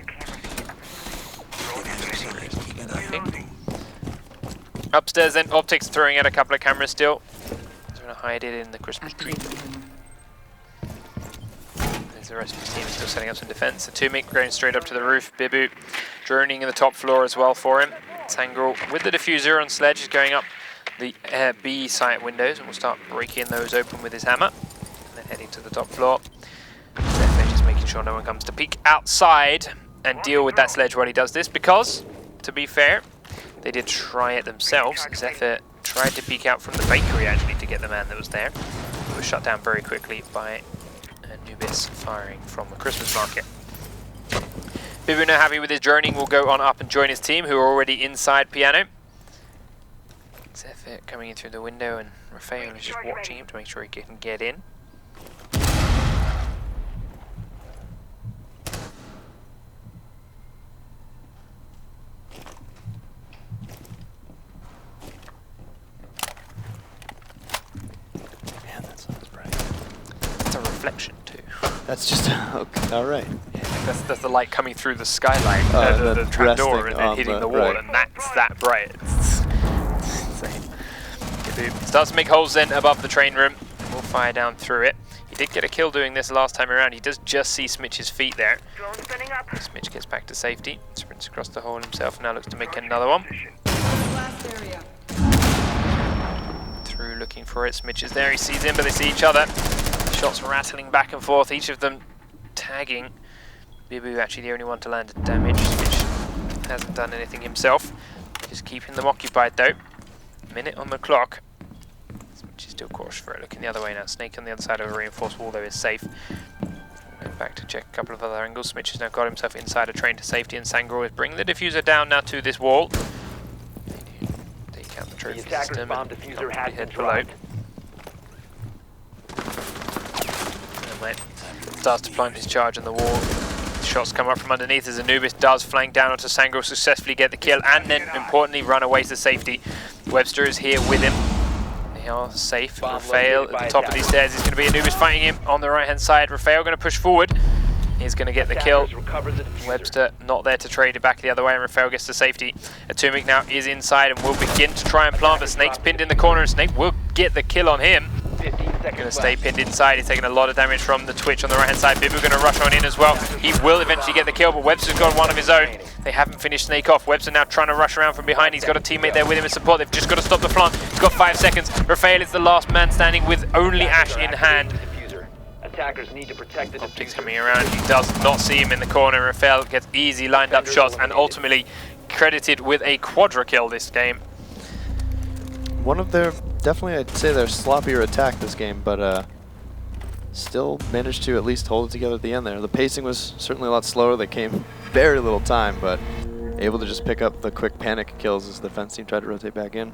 Upstairs then, Optics throwing out a couple of cameras still. He's going to hide it in the Christmas tree. There's the rest of his team still setting up some defense. Atomic going straight up to the roof. Bibu droning in the top floor as well for him. Tangle with the diffuser on Sledge is going up the B site windows and we'll start breaking those open with his hammer. And then heading to the top floor. Zephyr just making sure no one comes to peek outside and deal with that Sledge while he does this because, to be fair, they did try it themselves. Zephyr tried to peek out from the bakery actually to get the man that was there. It was shut down very quickly by Anubis firing from the Christmas market. Bibu now happy with his droning will go on up and join his team who are already inside Piano. Zephyr coming in through the window and Rafael is just watching him to make sure he can get in. Man, that sounds bright. It's a reflection too. That's just, okay, alright. Yeah, that's the light coming through the skylight, the the trapdoor, resting and then on hitting the- the wall, right. and that's that bright. It's insane. Starts to make holes then above the train room. We'll fire down through it. He did get a kill doing this last time around. He does just see Smitch's feet there. Smitch gets back to safety, sprints across the hole himself, now looks to make another one. Last area. Through looking for it, Smitch is there, he sees him, but they see each other. Shots rattling back and forth, each of them tagging. Bibu actually the only one to land damage. Smitch hasn't done anything himself. Just keeping them occupied though. Minute on the clock. Smitch is still cautious for it, looking the other way now. Snake on the other side of a reinforced wall though is safe. back to check a couple of other angles. Smitch has now got himself inside a train to safety, and Sangro is bringing the diffuser down now to this wall. Take out the trophy attacker's system bomb and diffuser has head been below. dropped. And Wet starts to plant his charge on the wall. Shots come up from underneath as Anubis does flank down onto Sangro, successfully get the kill, and then importantly run away to safety. Webster is here with him. They are safe. Rafael at the top of these stairs is going to be Anubis fighting him on the right hand side. Rafael going to push forward. He's going to get the kill. Webster not there to trade it back the other way, and Rafael gets to safety. Atomic now is inside and will begin to try and plant, but Snake's pinned in the corner, and Snake will get the kill on him. Going to stay pinned inside. He's taking a lot of damage from the Twitch on the right hand side. Bibu going to rush on in as well. He will eventually get the kill, but Webster's got one of his own. They haven't finished Snake off. Webster now trying to rush around from behind. He's got a teammate there with him in support. They've just got to stop the plant. He's got 5 seconds. Rafael is the last man standing with only Ash in hand. Attackers need to protect the Optics coming around. He does not see him in the corner. Rafael gets easy lined up shots and ultimately credited with a quadra kill this game. One of their, definitely I'd say their sloppier attack this game, but still managed to at least hold it together at the end there. The pacing was certainly a lot slower. They came very little time, but able to just pick up the quick panic kills as the defense team tried to rotate back in.